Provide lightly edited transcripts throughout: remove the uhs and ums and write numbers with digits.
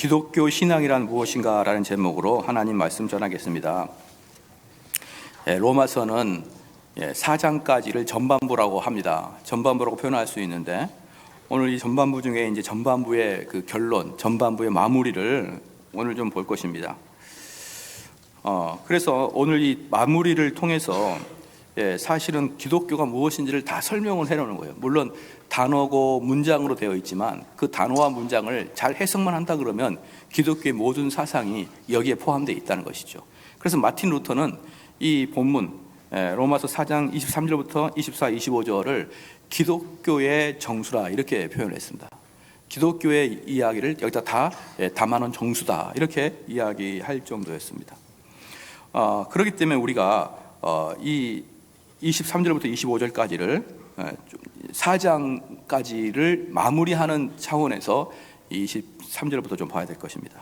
기독교 신앙이란 무엇인가라는 제목으로 하나님 말씀 전하겠습니다. 로마서는 4장까지를 전반부라고 합니다. 전반부라고 표현할 수 있는데 오늘 이 전반부 중에 이제 전반부의 그 결론, 전반부의 마무리를 오늘 좀 볼 것입니다. 그래서 오늘 이 마무리를 통해서 사실은 기독교가 무엇인지를 다 설명을 해놓는 거예요. 물론 단어고 문장으로 되어 있지만 그 단어와 문장을 잘 해석만 한다 그러면 기독교의 모든 사상이 여기에 포함되어 있다는 것이죠. 그래서 마틴 루터는 이 본문 로마서 4장 23절부터 24, 25절을 기독교의 정수라 이렇게 표현했습니다. 기독교의 이야기를 여기다 다 담아놓은 정수다 이렇게 이야기할 정도였습니다. 그렇기 때문에 우리가 이 23절부터 25절까지를 4장까지를 마무리하는 차원에서 23절부터 좀 봐야 될 것입니다.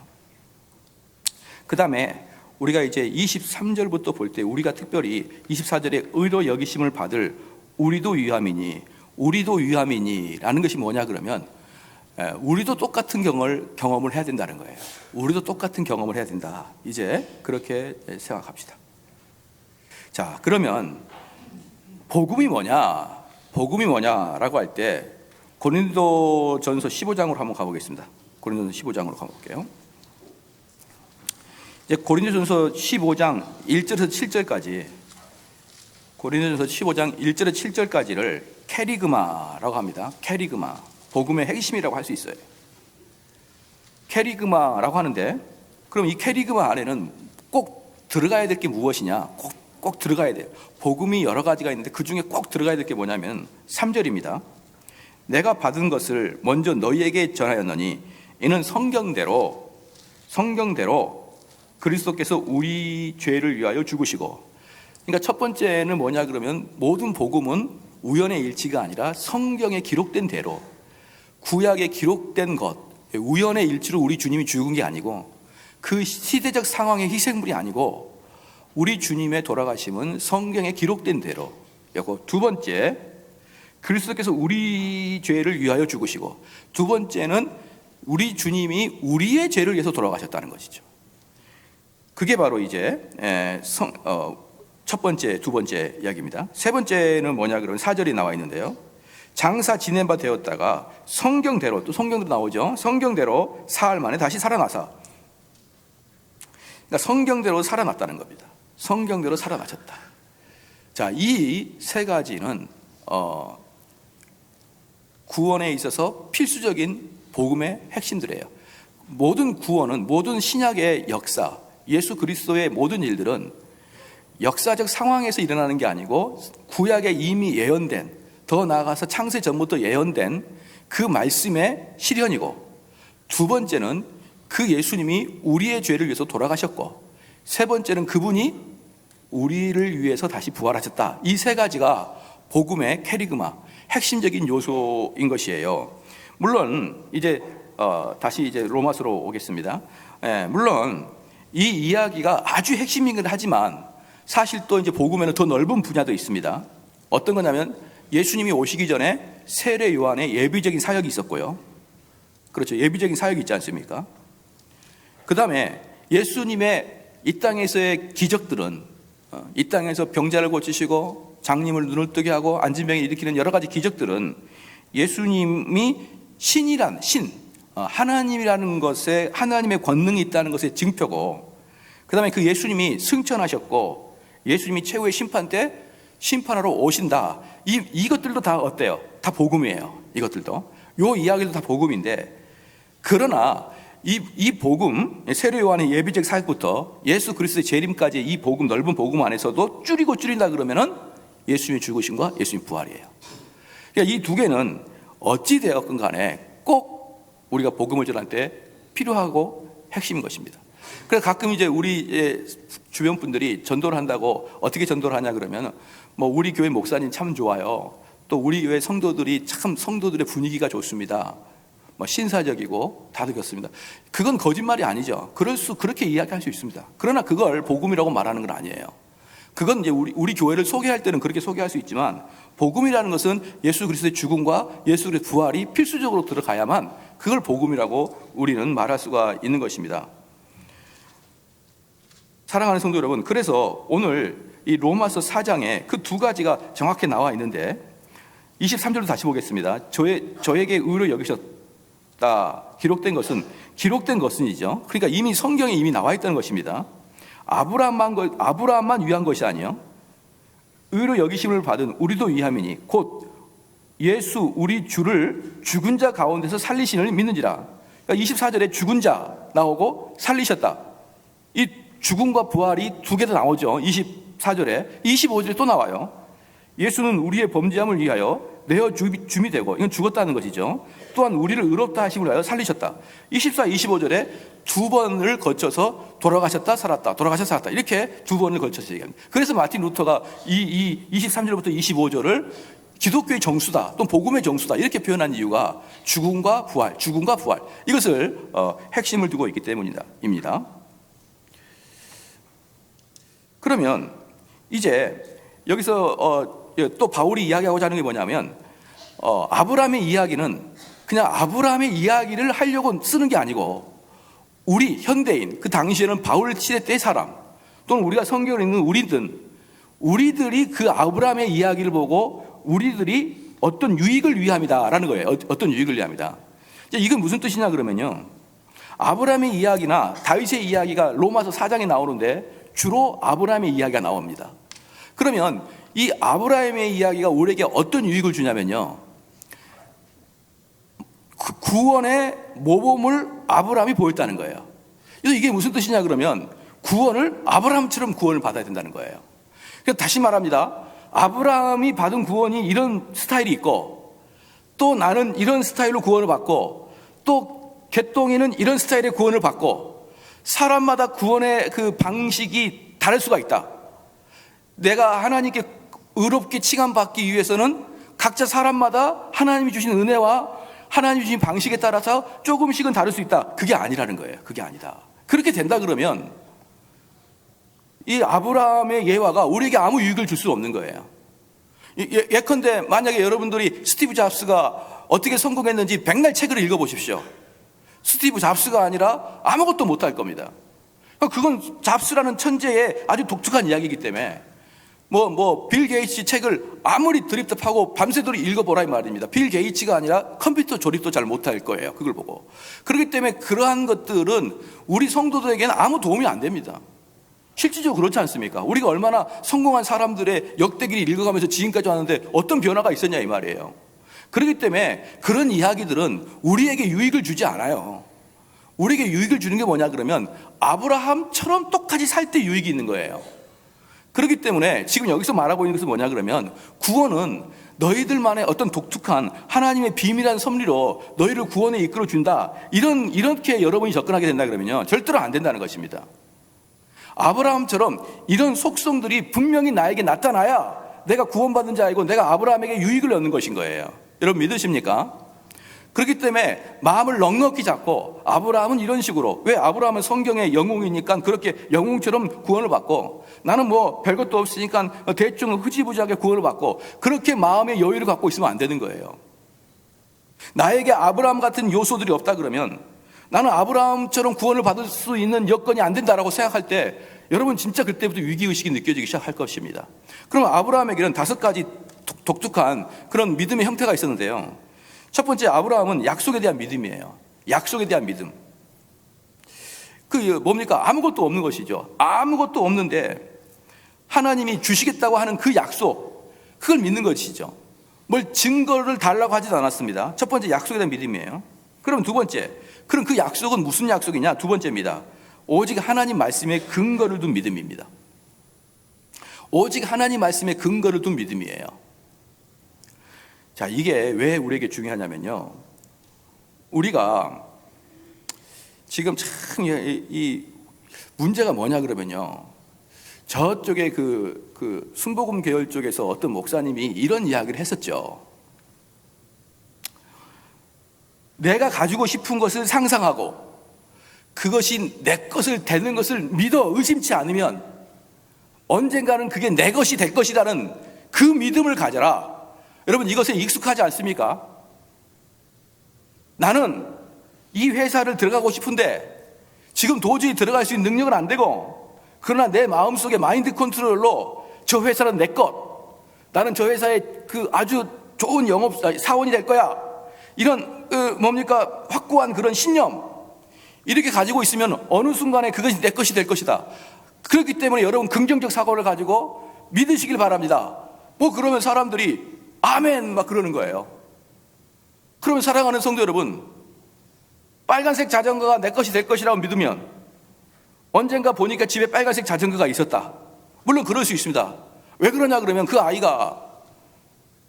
그 다음에 우리가 이제 23절부터 볼 때 우리가 특별히 24절에 의로 여기심을 받을 우리도 유함이니 라는 것이 뭐냐 그러면 우리도 똑같은 경험을 해야 된다는 거예요. 우리도 똑같은 경험을 해야 된다. 이제 그렇게 생각합시다. 자, 그러면 복음이 뭐냐라고 할 때 고린도전서 15장으로 한번 가보겠습니다. 고린도전서 15장으로 가볼게요. 이제 고린도전서 15장 1절에서 7절까지 고린도전서 15장 1절에서 7절까지를 캐리그마라고 합니다. 캐리그마, 복음의 핵심이라고 할 수 있어요. 캐리그마라고 하는데 그럼 이 캐리그마 안에는 꼭 들어가야 될 게 무엇이냐? 꼭 들어가야 돼요. 복음이 여러 가지가 있는데 그 중에 꼭 들어가야 될 게 뭐냐면 3절입니다. 내가 받은 것을 먼저 너희에게 전하였노니 이는 성경대로 그리스도께서 우리 죄를 위하여 죽으시고, 그러니까 첫 번째는 뭐냐 그러면 모든 복음은 우연의 일치가 아니라 성경에 기록된 대로, 구약에 기록된 것, 우연의 일치로 우리 주님이 죽은 게 아니고 그 시대적 상황의 희생물이 아니고 우리 주님의 돌아가심은 성경에 기록된 대로. 요거 두 번째, 그리스도께서 우리 죄를 위하여 죽으시고, 두 번째는 우리 주님이 우리의 죄를 위해서 돌아가셨다는 것이죠. 그게 바로 이제 첫 번째, 두 번째 이야기입니다. 세 번째는 뭐냐 그러면 4절이 나와 있는데요. 장사 지낸 바 되었다가 성경대로, 또 성경도 나오죠. 성경대로 사흘 만에 다시 살아나사. 그러니까 성경대로 살아났다는 겁니다. 성경대로 살아나셨다. 자, 이 세 가지는 구원에 있어서 필수적인 복음의 핵심들이에요. 모든 구원은, 모든 신약의 역사, 예수 그리스도의 모든 일들은 역사적 상황에서 일어나는 게 아니고 구약에 이미 예언된, 더 나아가서 창세 전부터 예언된 그 말씀의 실현이고, 두 번째는 그 예수님이 우리의 죄를 위해서 돌아가셨고, 세 번째는 그분이 우리를 위해서 다시 부활하셨다. 이 세 가지가 복음의 캐리그마, 핵심적인 요소인 것이에요. 물론 이제 다시 이제 로마서로 오겠습니다. 물론 이 이야기가 아주 핵심이긴 하지만 사실 또 이제 복음에는 더 넓은 분야도 있습니다. 어떤 거냐면 예수님이 오시기 전에 세례 요한의 예비적인 사역이 있었고요. 그렇죠. 예비적인 사역이 있지 않습니까? 그 다음에 예수님의 이 땅에서의 기적들은, 이 땅에서 병자를 고치시고 장님을 눈을 뜨게 하고 앉은 병을 일으키는 여러 가지 기적들은 예수님이 하나님이라는 것에, 하나님의 권능이 있다는 것의 증표고, 그 다음에 그 예수님이 승천하셨고 예수님이 최후의 심판 때 심판하러 오신다. 이것들도 다 어때요? 다 복음이에요. 이것들도, 요 이야기도 다 복음인데, 그러나 이 복음, 세례 요한의 예비적 사역부터 예수 그리스도의 재림까지 이 복음, 넓은 복음 안에서도 줄인다 그러면은 예수님의 죽으심과 예수님의 부활이에요. 그러니까 이 두 개는 어찌 되었건 간에 꼭 우리가 복음을 전할 때 필요하고 핵심인 것입니다. 그래서 가끔 이제 우리 주변 분들이 전도를 한다고 어떻게 전도를 하냐 그러면 우리 교회 목사님 참 좋아요. 또 우리 교회 성도들이 참 성도들의 분위기가 좋습니다. 신사적이고 다독였습니다. 그건 거짓말이 아니죠. 그렇게 이야기할 수 있습니다. 그러나 그걸 복음이라고 말하는 건 아니에요. 그건 이제 우리 교회를 소개할 때는 그렇게 소개할 수 있지만, 복음이라는 것은 예수 그리스도의 죽음과 예수 그리스도의 부활이 필수적으로 들어가야만 그걸 복음이라고 우리는 말할 수가 있는 것입니다. 사랑하는 성도 여러분, 그래서 오늘 이 로마서 4장에 그 두 가지가 정확히 나와 있는데 23절도 다시 보겠습니다. 저에게 의로 여기셨다. 기록된 것은이죠. 그러니까 이미 성경에 이미 나와 있다는 것입니다. 아브라함만 위한 것이 아니요 의로 여기심을 받은 우리도 위함이니 곧 예수 우리 주를 죽은 자 가운데서 살리시는 믿는지라. 그러니까 24절에 죽은 자 나오고 살리셨다. 이 죽음과 부활이 두 개 다 나오죠. 24절에 25절에 또 나와요. 예수는 우리의 범죄함을 위하여 내어 줌이 되고, 이건 죽었다는 것이죠. 또한 우리를 의롭다 하심을 위하여 살리셨다. 24, 25절에 두 번을 거쳐서 돌아가셨다 살았다, 돌아가셨다 살았다, 이렇게 두 번을 거쳐서 얘기합니다. 그래서 마틴 루터가 이 23절부터 25절을 기독교의 정수다 또는 복음의 정수다 이렇게 표현한 이유가 죽음과 부활 이것을 핵심을 두고 있기 때문입니다. 그러면 이제 여기서 또 바울이 이야기하고자 하는 게 뭐냐면 아브라함의 이야기는 그냥 아브라함의 이야기를 하려고 쓰는 게 아니고 우리 현대인, 그 당시에는 바울 시대 때 사람 또는 우리가 성경을 읽는 우리들이 그 아브라함의 이야기를 보고 우리들이 어떤 유익을 위함이다라는 거예요. 어떤 유익을 위함이다. 이건 무슨 뜻이냐 그러면요, 아브라함의 이야기나 다윗의 이야기가 로마서 4장에 나오는데 주로 아브라함의 이야기가 나옵니다. 그러면 이 아브라함의 이야기가 우리에게 어떤 유익을 주냐면요, 구원의 모범을 아브라함이 보였다는 거예요. 그래서 이게 무슨 뜻이냐 그러면 구원을 아브라함처럼 구원을 받아야 된다는 거예요. 그래서 다시 말합니다. 아브라함이 받은 구원이 이런 스타일이 있고 또 나는 이런 스타일로 구원을 받고 또 개똥이는 이런 스타일의 구원을 받고 사람마다 구원의 그 방식이 다를 수가 있다. 내가 하나님께 의롭게 칭함받기 위해서는 각자 사람마다 하나님이 주신 은혜와 하나님이 주신 방식에 따라서 조금씩은 다를 수 있다. 그게 아니라는 거예요. 그게 아니다. 그렇게 된다 그러면 이 아브라함의 예화가 우리에게 아무 유익을 줄 수 없는 거예요. 예컨대 만약에 여러분들이 스티브 잡스가 어떻게 성공했는지 백날 책을 읽어보십시오. 스티브 잡스가 아니라 아무것도 못할 겁니다. 그건 잡스라는 천재의 아주 독특한 이야기이기 때문에 빌 게이츠 책을 아무리 드립답하고 밤새도록 읽어보라 이 말입니다. 빌 게이츠가 아니라 컴퓨터 조립도 잘 못할 거예요. 그걸 보고. 그렇기 때문에 그러한 것들은 우리 성도들에게는 아무 도움이 안 됩니다. 실질적으로 그렇지 않습니까? 우리가 얼마나 성공한 사람들의 역대기를 읽어가면서 지금까지 왔는데 어떤 변화가 있었냐 이 말이에요. 그렇기 때문에 그런 이야기들은 우리에게 유익을 주지 않아요. 우리에게 유익을 주는 게 뭐냐 그러면 아브라함처럼 똑같이 살 때 유익이 있는 거예요. 그렇기 때문에 지금 여기서 말하고 있는 것은 뭐냐 그러면 구원은 너희들만의 어떤 독특한 하나님의 비밀한 섭리로 너희를 구원에 이끌어 준다, 이렇게 여러분이 접근하게 된다 그러면요 절대로 안 된다는 것입니다. 아브라함처럼 이런 속성들이 분명히 나에게 나타나야 내가 구원받은 자이고 내가 아브라함에게 유익을 얻는 것인 거예요. 여러분 믿으십니까? 그렇기 때문에 마음을 넉넉히 잡고 아브라함은 이런 식으로, 왜 아브라함은 성경의 영웅이니까 그렇게 영웅처럼 구원을 받고 나는 별것도 없으니까 대충 흐지부지하게 구원을 받고 그렇게 마음의 여유를 갖고 있으면 안 되는 거예요. 나에게 아브라함 같은 요소들이 없다 그러면 나는 아브라함처럼 구원을 받을 수 있는 여건이 안 된다라고 생각할 때 여러분 진짜 그때부터 위기의식이 느껴지기 시작할 것입니다. 그럼 아브라함에게는 5가지 독특한 그런 믿음의 형태가 있었는데요. 첫 번째, 아브라함은 약속에 대한 믿음이에요. 약속에 대한 믿음. 뭡니까? 아무것도 없는 것이죠. 아무것도 없는데 하나님이 주시겠다고 하는 그 약속, 그걸 믿는 것이죠. 뭘 증거를 달라고 하지도 않았습니다. 첫 번째, 약속에 대한 믿음이에요. 그럼 두 번째, 그럼 그 약속은 무슨 약속이냐? 두 번째입니다. 오직 하나님 말씀에 근거를 둔 믿음입니다. 오직 하나님 말씀에 근거를 둔 믿음이에요. 자, 이게 왜 우리에게 중요하냐면요, 우리가 지금 참 이 문제가 뭐냐 그러면요, 저쪽에 그 순복음 계열 쪽에서 어떤 목사님이 이런 이야기를 했었죠. 내가 가지고 싶은 것을 상상하고 그것이 내 것을 되는 것을 믿어 의심치 않으면 언젠가는 그게 내 것이 될 것이라는 그 믿음을 가져라. 여러분 이것에 익숙하지 않습니까? 나는 이 회사를 들어가고 싶은데 지금 도저히 들어갈 수 있는 능력은 안 되고, 그러나 내 마음속에 마인드 컨트롤로 저 회사는 내 것, 나는 저 회사의 그 아주 좋은 영업 사원이 될 거야, 이런 확고한 그런 신념, 이렇게 가지고 있으면 어느 순간에 그것이 내 것이 될 것이다. 그렇기 때문에 여러분, 긍정적 사고를 가지고 믿으시길 바랍니다. 그러면 사람들이 아멘 막 그러는 거예요. 그러면 사랑하는 성도 여러분, 빨간색 자전거가 내 것이 될 것이라고 믿으면 언젠가 보니까 집에 빨간색 자전거가 있었다. 물론 그럴 수 있습니다. 왜 그러냐 그러면 그 아이가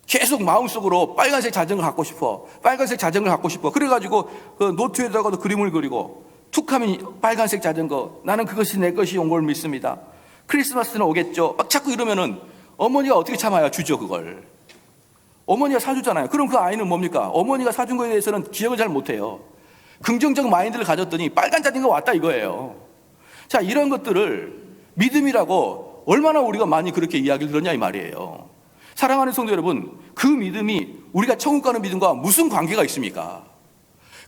계속 마음속으로 빨간색 자전거 갖고 싶어, 빨간색 자전거 갖고 싶어, 그래가지고 그 노트에다가도 그림을 그리고 툭하면 빨간색 자전거, 나는 그것이 내 것이 온 걸 믿습니다. 크리스마스는 오겠죠. 막 자꾸 이러면은 어머니가 어떻게 참아야 주죠, 그걸. 어머니가 사주잖아요. 그럼 그 아이는 뭡니까? 어머니가 사준 거에 대해서는 기억을 잘 못해요. 긍정적 마인드를 가졌더니 빨간 자전거 왔다 이거예요. 자, 이런 것들을 믿음이라고 얼마나 우리가 많이 그렇게 이야기를 들었냐 이 말이에요. 사랑하는 성도 여러분, 그 믿음이 우리가 천국 가는 믿음과 무슨 관계가 있습니까?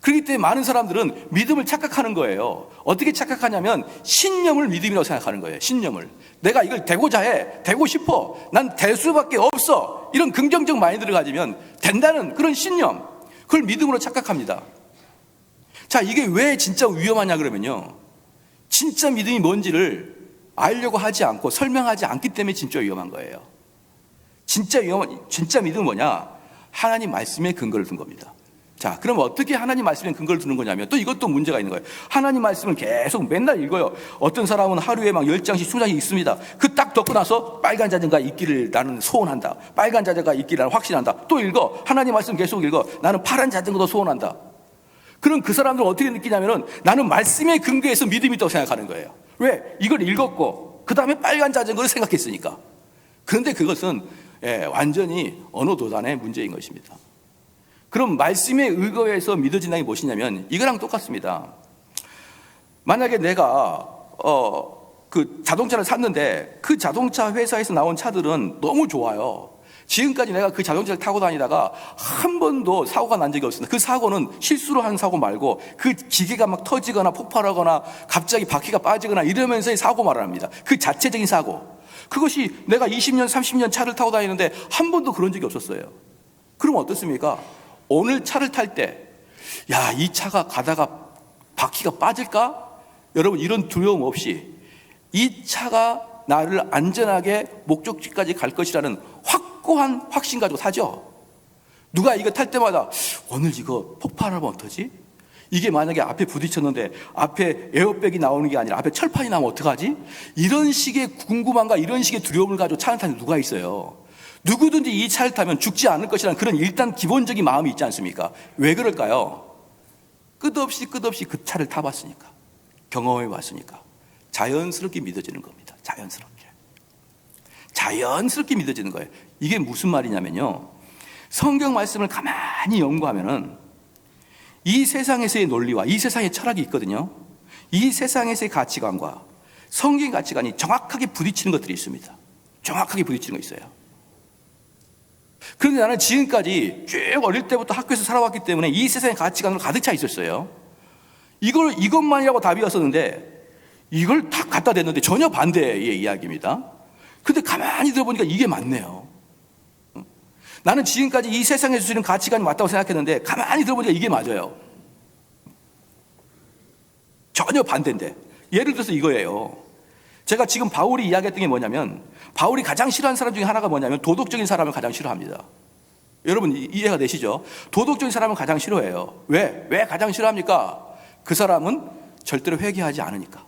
그렇기 때문에 많은 사람들은 믿음을 착각하는 거예요. 어떻게 착각하냐면 신념을 믿음이라고 생각하는 거예요. 신념을. 내가 이걸 되고자 해, 되고 싶어, 난 될 수밖에 없어, 이런 긍정적 마인드를 가지면 된다는 그런 신념, 그걸 믿음으로 착각합니다. 자, 이게 왜 진짜 위험하냐 그러면요, 진짜 믿음이 뭔지를 알려고 하지 않고 설명하지 않기 때문에 진짜 위험한 거예요. 진짜 믿음은 뭐냐? 하나님 말씀에 근거를 둔 겁니다. 자, 그럼 어떻게 하나님 말씀에 근거를 두는 거냐면, 또 이것도 문제가 있는 거예요. 하나님 말씀을 계속 맨날 읽어요. 어떤 사람은 하루에 막 10장씩 20장씩 읽습니다. 그 딱 듣고 나서 빨간 자전거가 있기를 나는 소원한다, 빨간 자전거가 있기를 나는 확신한다. 또 읽어. 하나님 말씀 계속 읽어. 나는 파란 자전거도 소원한다. 그럼 그 사람들은 어떻게 느끼냐면은 나는 말씀에 근거해서 믿음이 있다고 생각하는 거예요. 왜? 이걸 읽었고 그 다음에 빨간 자전거를 생각했으니까. 그런데 그것은 완전히 언어 도단의 문제인 것입니다. 그럼 말씀에 의거해서 믿어진다는 게 무엇이냐면 이거랑 똑같습니다. 만약에 내가 그 자동차를 샀는데 그 자동차 회사에서 나온 차들은 너무 좋아요. 지금까지 내가 그 자동차를 타고 다니다가 한 번도 사고가 난 적이 없습니다. 그 사고는 실수로 한 사고 말고 그 기계가 막 터지거나 폭발하거나 갑자기 바퀴가 빠지거나 이러면서의 사고 말합니다. 그 자체적인 사고. 그것이 내가 20년, 30년 차를 타고 다니는데 한 번도 그런 적이 없었어요. 그럼 어떻습니까? 오늘 차를 탈 때, 야, 이 차가 가다가 바퀴가 빠질까? 여러분, 이런 두려움 없이 이 차가 나를 안전하게 목적지까지 갈 것이라는 확고한 확신 가지고 타죠. 누가 이거 탈 때마다 오늘 이거 폭발하면 어떡하지? 이게 만약에 앞에 부딪혔는데 앞에 에어백이 나오는 게 아니라 앞에 철판이 나오면 어떡하지? 이런 식의 궁금함과 이런 식의 두려움을 가지고 차를 타는 누가 있어요? 누구든지 이 차를 타면 죽지 않을 것이라는 그런 일단 기본적인 마음이 있지 않습니까? 왜 그럴까요? 끝없이 그 차를 타봤으니까, 경험해 봤으니까 자연스럽게 믿어지는 겁니다. 자연스럽게 믿어지는 거예요. 이게 무슨 말이냐면요, 성경 말씀을 가만히 연구하면은 이 세상에서의 논리와 이 세상의 철학이 있거든요. 이 세상에서의 가치관과 성경의 가치관이 정확하게 부딪히는 것들이 있습니다. 정확하게 부딪히는 거 있어요. 그런데 나는 지금까지 쭉 어릴 때부터 학교에서 살아왔기 때문에 이 세상의 가치관으로 가득 차 있었어요. 이것만이라고 답이었었는데 이걸 다 갖다 댔는데 전혀 반대의 이야기입니다. 근데 가만히 들어보니까 이게 맞네요. 나는 지금까지 이 세상에서 주는 가치관이 맞다고 생각했는데 가만히 들어보니까 이게 맞아요. 전혀 반대인데. 예를 들어서 이거예요. 제가 지금 바울이 이야기했던 게 뭐냐면, 바울이 가장 싫어하는 사람 중에 하나가 뭐냐면 도덕적인 사람을 가장 싫어합니다. 여러분 이해가 되시죠? 도덕적인 사람을 가장 싫어해요. 왜 가장 싫어합니까? 그 사람은 절대로 회개하지 않으니까.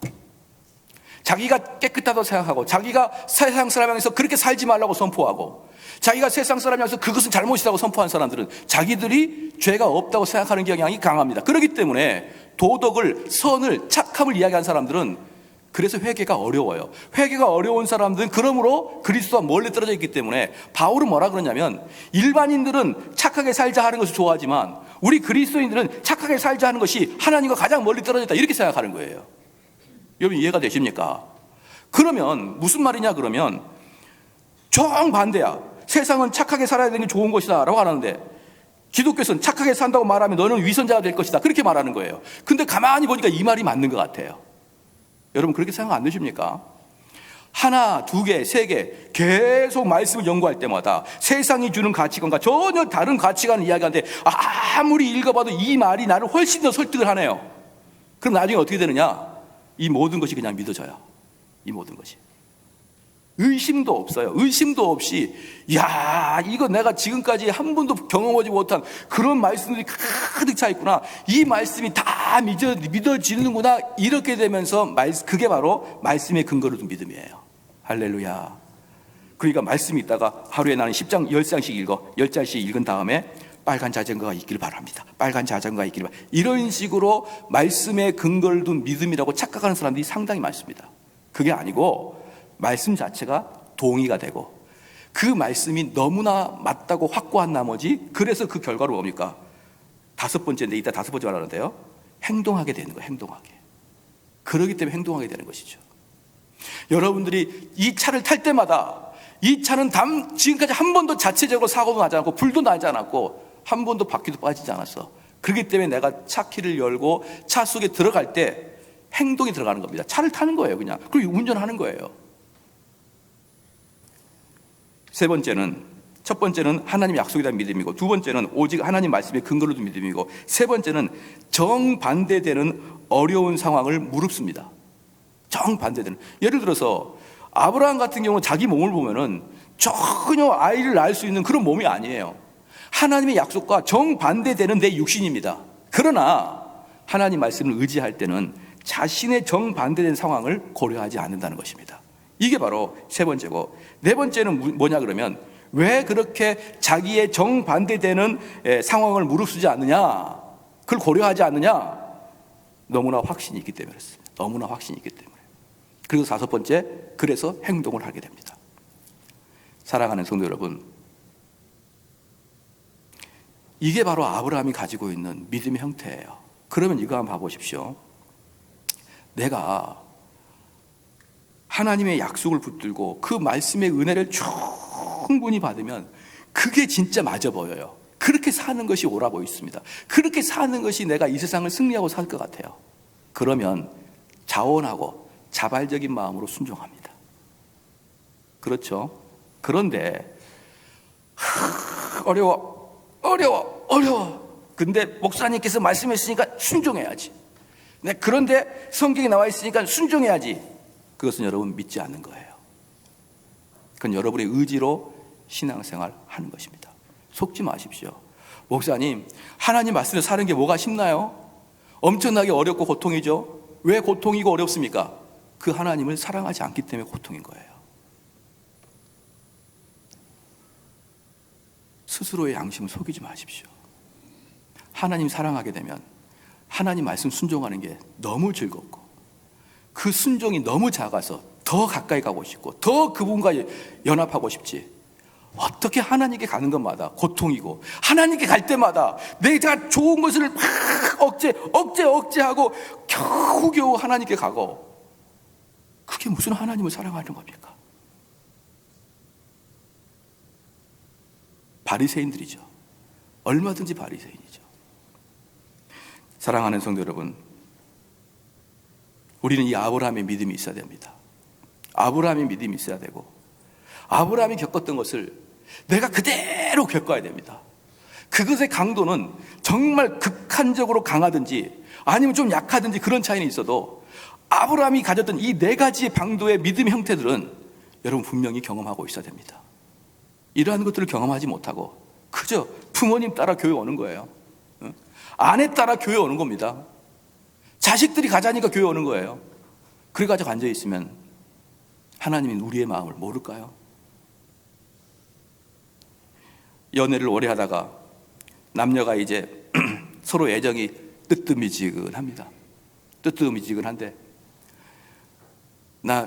자기가 깨끗하다고 생각하고, 자기가 세상 사람에서 그렇게 살지 말라고 선포하고, 자기가 세상 사람이라서 그것은 잘못이라고 선포한 사람들은 자기들이 죄가 없다고 생각하는 경향이 강합니다. 그렇기 때문에 도덕을, 선을, 착함을 이야기하는 사람들은 그래서 회개가 어려워요. 회개가 어려운 사람들은 그러므로 그리스도와 멀리 떨어져 있기 때문에 바울은 뭐라 그러냐면, 일반인들은 착하게 살자 하는 것을 좋아하지만 우리 그리스도인들은 착하게 살자 하는 것이 하나님과 가장 멀리 떨어져 있다, 이렇게 생각하는 거예요. 여러분 이해가 되십니까? 그러면 무슨 말이냐 그러면 정반대야. 세상은 착하게 살아야 되는 게 좋은 것이다 라고 하는데 기독교에서는 착하게 산다고 말하면 너는 위선자가 될 것이다, 그렇게 말하는 거예요. 근데 가만히 보니까 이 말이 맞는 것 같아요. 여러분 그렇게 생각 안 드십니까? 하나, 두 개, 세 개 계속 말씀을 연구할 때마다 세상이 주는 가치관과 전혀 다른 가치관을 이야기하는데 아무리 읽어봐도 이 말이 나를 훨씬 더 설득을 하네요. 그럼 나중에 어떻게 되느냐? 이 모든 것이 그냥 믿어져요. 이 모든 것이. 의심도 없어요. 의심도 없이 야, 이거 내가 지금까지 한 번도 경험하지 못한 그런 말씀들이 가득 차 있구나. 이 말씀이 다 믿어지는구나. 이렇게 되면서 그게 바로 말씀의 근거를 둔 믿음이에요. 할렐루야. 그러니까 말씀이 있다가 하루에 나는 10장, 10장씩 읽어. 10장씩 읽은 다음에 빨간 자전거가 있길 바랍니다. 빨간 자전거가 있길 바랍니다. 이런 식으로 말씀의 근거를 둔 믿음이라고 착각하는 사람들이 상당히 많습니다. 그게 아니고 말씀 자체가 동의가 되고 그 말씀이 너무나 맞다고 확고한 나머지, 그래서 그 결과로 뭡니까? 다섯 번째인데, 이따 다섯 번째 말하는데요, 행동하게 되는 거예요. 행동하게. 그러기 때문에 행동하게 되는 것이죠. 여러분들이 이 차를 탈 때마다 이 차는 지금까지 한 번도 자체적으로 사고도 나지 않고 불도 나지 않았고 한 번도 바퀴도 빠지지 않았어. 그렇기 때문에 내가 차 키를 열고 차 속에 들어갈 때 행동이 들어가는 겁니다. 차를 타는 거예요, 그냥. 그리고 운전하는 거예요. 세 번째는, 첫 번째는 하나님의 약속에 대한 믿음이고, 두 번째는 오직 하나님 말씀의 근거로 둔 믿음이고, 세 번째는 정반대되는 어려운 상황을 무릅씁니다. 정반대되는. 예를 들어서 아브라함 같은 경우는 자기 몸을 보면은 전혀 아이를 낳을 수 있는 그런 몸이 아니에요. 하나님의 약속과 정반대되는 내 육신입니다. 그러나 하나님 말씀을 의지할 때는 자신의 정반대된 상황을 고려하지 않는다는 것입니다. 이게 바로 세 번째고, 네 번째는 뭐냐 그러면 왜 그렇게 자기의 정반대되는 상황을 무릅쓰지 않느냐, 그걸 고려하지 않느냐? 너무나 확신이 있기 때문에 그렇습니다. 너무나 확신이 있기 때문에. 그리고 다섯 번째, 그래서 행동을 하게 됩니다. 사랑하는 성도 여러분, 이게 바로 아브라함이 가지고 있는 믿음의 형태예요. 그러면 이거 한번 봐보십시오. 내가 하나님의 약속을 붙들고 그 말씀의 은혜를 충분히 받으면 그게 진짜 맞아 보여요. 그렇게 사는 것이 옳아 보입니다. 그렇게 사는 것이 내가 이 세상을 승리하고 살 것 같아요. 그러면 자원하고 자발적인 마음으로 순종합니다. 그렇죠? 그런데 어려워. 근데 목사님께서 말씀했으니까 순종해야지. 그런데 성경에 나와 있으니까 순종해야지. 그것은 여러분 믿지 않는 거예요. 그건 여러분의 의지로 신앙생활 하는 것입니다. 속지 마십시오. 목사님, 하나님 말씀에 사는 게 뭐가 쉽나요? 엄청나게 어렵고 고통이죠. 왜 고통이고 어렵습니까? 그 하나님을 사랑하지 않기 때문에 고통인 거예요. 스스로의 양심을 속이지 마십시오. 하나님 사랑하게 되면 하나님 말씀 순종하는 게 너무 즐겁고, 그 순종이 너무 작아서 더 가까이 가고 싶고 더 그분과 연합하고 싶지, 어떻게 하나님께 가는 것마다 고통이고 하나님께 갈 때마다 내가 좋은 것을 막 억제하고 겨우겨우 하나님께 가고, 그게 무슨 하나님을 사랑하는 겁니까? 바리새인들이죠. 얼마든지 바리새인이죠. 사랑하는 성도 여러분, 우리는 이 아브라함의 믿음이 있어야 됩니다. 아브라함의 믿음이 있어야 되고, 아브라함이 겪었던 것을 내가 그대로 겪어야 됩니다. 그것의 강도는 정말 극한적으로 강하든지 아니면 좀 약하든지 그런 차이는 있어도 아브라함이 가졌던 이 네 가지의 방도의 믿음의 형태들은 여러분 분명히 경험하고 있어야 됩니다. 이러한 것들을 경험하지 못하고 그저 부모님 따라 교회 오는 거예요. 아내 따라 교회 오는 겁니다. 자식들이 가자니까 교회 오는 거예요. 그래가지고 앉아있으면 하나님이 우리의 마음을 모를까요? 연애를 오래 하다가 남녀가 이제 서로 애정이 뜨뜻미지근합니다. 뜨뜻미지근한데,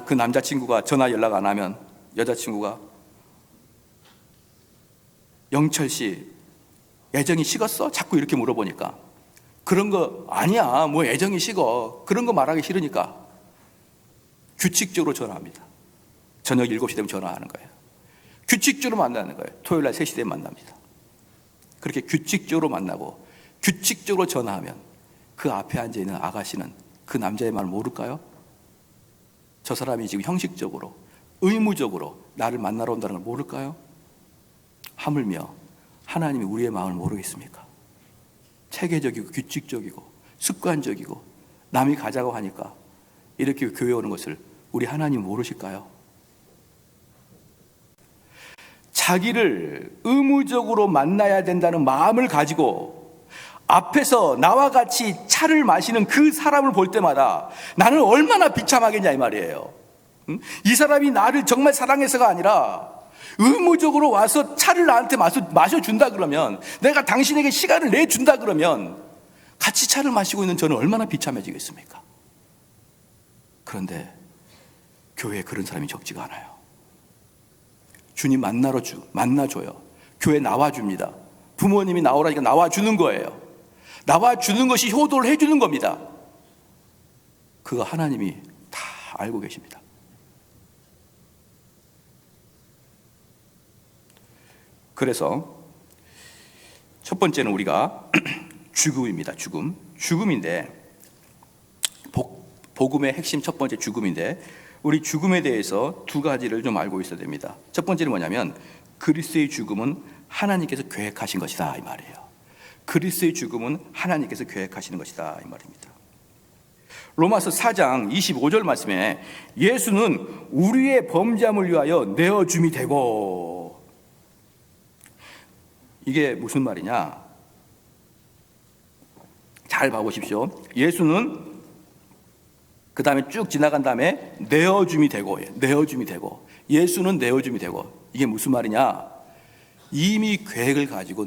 그 남자친구가 전화 연락 안 하면 여자친구가 영철 씨 애정이 식었어? 자꾸 이렇게 물어보니까, 그런 거 아니야, 뭐 애정이 식어, 그런 거 말하기 싫으니까 규칙적으로 전화합니다. 저녁 7시 되면 전화하는 거예요. 규칙적으로 만나는 거예요. 토요일 날 3시 되면 만납니다. 그렇게 규칙적으로 만나고 규칙적으로 전화하면 그 앞에 앉아있는 아가씨는 그 남자의 말을 모를까요? 저 사람이 지금 형식적으로 의무적으로 나를 만나러 온다는 걸 모를까요? 하물며 하나님이 우리의 마음을 모르겠습니까? 체계적이고 규칙적이고 습관적이고 남이 가자고 하니까 이렇게 교회 오는 것을 우리 하나님 모르실까요? 자기를 의무적으로 만나야 된다는 마음을 가지고 앞에서 나와 같이 차를 마시는 그 사람을 볼 때마다 나는 얼마나 비참하겠냐 이 말이에요. 이 사람이 나를 정말 사랑해서가 아니라 의무적으로 와서 차를 나한테 마셔준다 그러면, 내가 당신에게 시간을 내준다 그러면 같이 차를 마시고 있는 저는 얼마나 비참해지겠습니까? 그런데 교회에 그런 사람이 적지가 않아요. 주님 만나줘요. 교회 나와줍니다. 부모님이 나오라니까 나와주는 거예요. 나와주는 것이 효도를 해주는 겁니다. 그거 하나님이 다 알고 계십니다. 그래서 첫 번째는 우리가 죽음입니다. 죽음인데 복음의 핵심 첫 번째 죽음인데, 우리 죽음에 대해서 두 가지를 좀 알고 있어야 됩니다. 첫 번째는 뭐냐면 그리스도의 죽음은 하나님께서 계획하신 것이다 이 말이에요. 그리스도의 죽음은 하나님께서 계획하시는 것이다 이 말입니다. 로마서 4장 25절 말씀에 예수는 우리의 범죄함을 위하여 내어줌이 되고, 이게 무슨 말이냐? 잘 봐보십시오. 예수는 그 다음에 쭉 지나간 다음에 내어줌이 되고, 예수는 내어줌이 되고, 이게 무슨 말이냐? 이미 계획을 가지고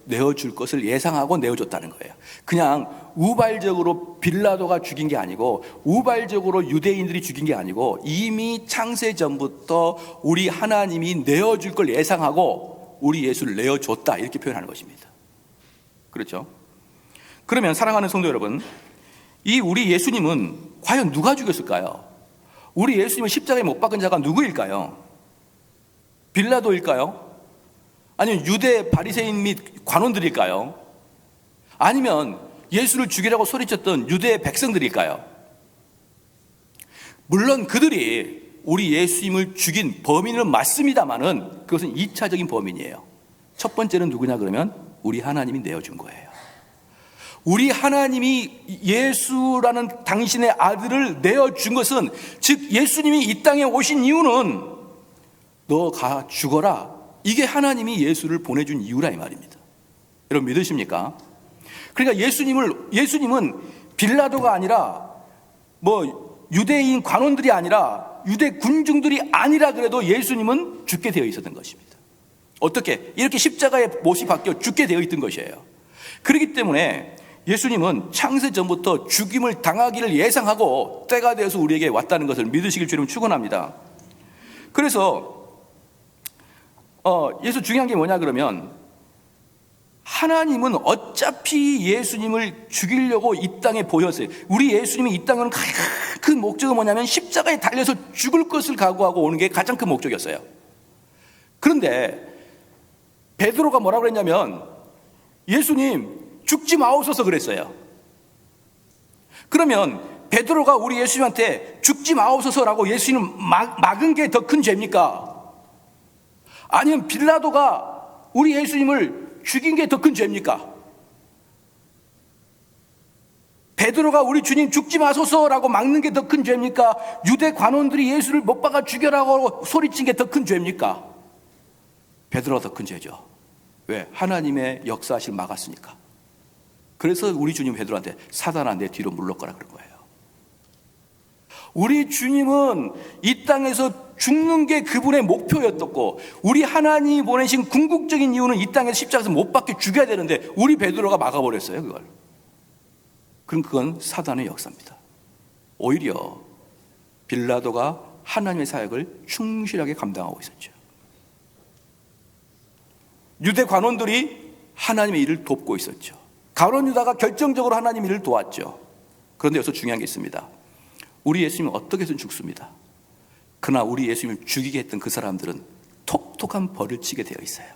내어줄 것을 예상하고 내어줬다는 거예요. 그냥 우발적으로 빌라도가 죽인 게 아니고, 우발적으로 유대인들이 죽인 게 아니고, 이미 창세 전부터 우리 하나님이 내어줄 걸 예상하고 우리 예수를 내어줬다, 이렇게 표현하는 것입니다. 그렇죠? 그러면 사랑하는 성도 여러분, 이 우리 예수님은 과연 누가 죽였을까요? 우리 예수님을 십자가에 못 박은 자가 누구일까요? 빌라도일까요? 아니면 유대 바리새인 및 관원들일까요? 아니면 예수를 죽이라고 소리쳤던 유대 백성들일까요? 물론 그들이 우리 예수님을 죽인 범인은 맞습니다만은 그것은 2차적인 범인이에요. 첫 번째는 누구냐 그러면 우리 하나님이 내어준 거예요. 우리 하나님이 예수라는 당신의 아들을 내어준 것은, 즉 예수님이 이 땅에 오신 이유는 너 가 죽어라, 이게 하나님이 예수를 보내준 이유라 이 말입니다. 여러분 믿으십니까? 그러니까 예수님은 빌라도가 아니라 유대인 관원들이 아니라 유대 군중들이 아니라 그래도 예수님은 죽게 되어 있었던 것입니다. 어떻게? 이렇게 십자가에 못이 박혀 죽게 되어 있던 것이에요. 그렇기 때문에 예수님은 창세 전부터 죽임을 당하기를 예상하고 때가 되어서 우리에게 왔다는 것을 믿으시길 주님 축원합니다. 그래서 예수 중요한 게 뭐냐 그러면, 하나님은 어차피 예수님을 죽이려고 이 땅에 보였어요. 우리 예수님이 이 땅에 오는 가장 큰 목적은 뭐냐면 십자가에 달려서 죽을 것을 각오하고 오는 게 가장 큰 목적이었어요. 그런데 베드로가 뭐라고 그랬냐면, 예수님 죽지 마옵소서 그랬어요. 그러면 베드로가 우리 예수님한테 죽지 마옵소서라고 예수님을 막은 게 더 큰 죄입니까? 아니면 빌라도가 우리 예수님을 죽인 게 더 큰 죄입니까? 베드로가 우리 주님 죽지 마소서라고 막는 게 더 큰 죄입니까? 유대 관원들이 예수를 못 박아 죽여라고 소리친 게 더 큰 죄입니까? 베드로가 더 큰 죄죠. 왜? 하나님의 역사하심을 막았으니까. 그래서 우리 주님 베드로한테 사단아 내 뒤로 물러가라 그런 거예요. 우리 주님은 이 땅에서 죽는 게 그분의 목표였었고, 우리 하나님이 보내신 궁극적인 이유는 이 땅에서 십자가에서 못 박혀 죽여야 되는데 우리 베드로가 막아버렸어요 그걸. 그럼 그건 사단의 역사입니다. 오히려 빌라도가 하나님의 사역을 충실하게 감당하고 있었죠. 유대 관원들이 하나님의 일을 돕고 있었죠. 가룟 유다가 결정적으로 하나님의 일을 도왔죠. 그런데 여기서 중요한 게 있습니다. 우리 예수님은 어떻게 해서는 죽습니다. 그러나 우리 예수님을 죽이게 했던 그 사람들은 톡톡한 벌을 치게 되어 있어요.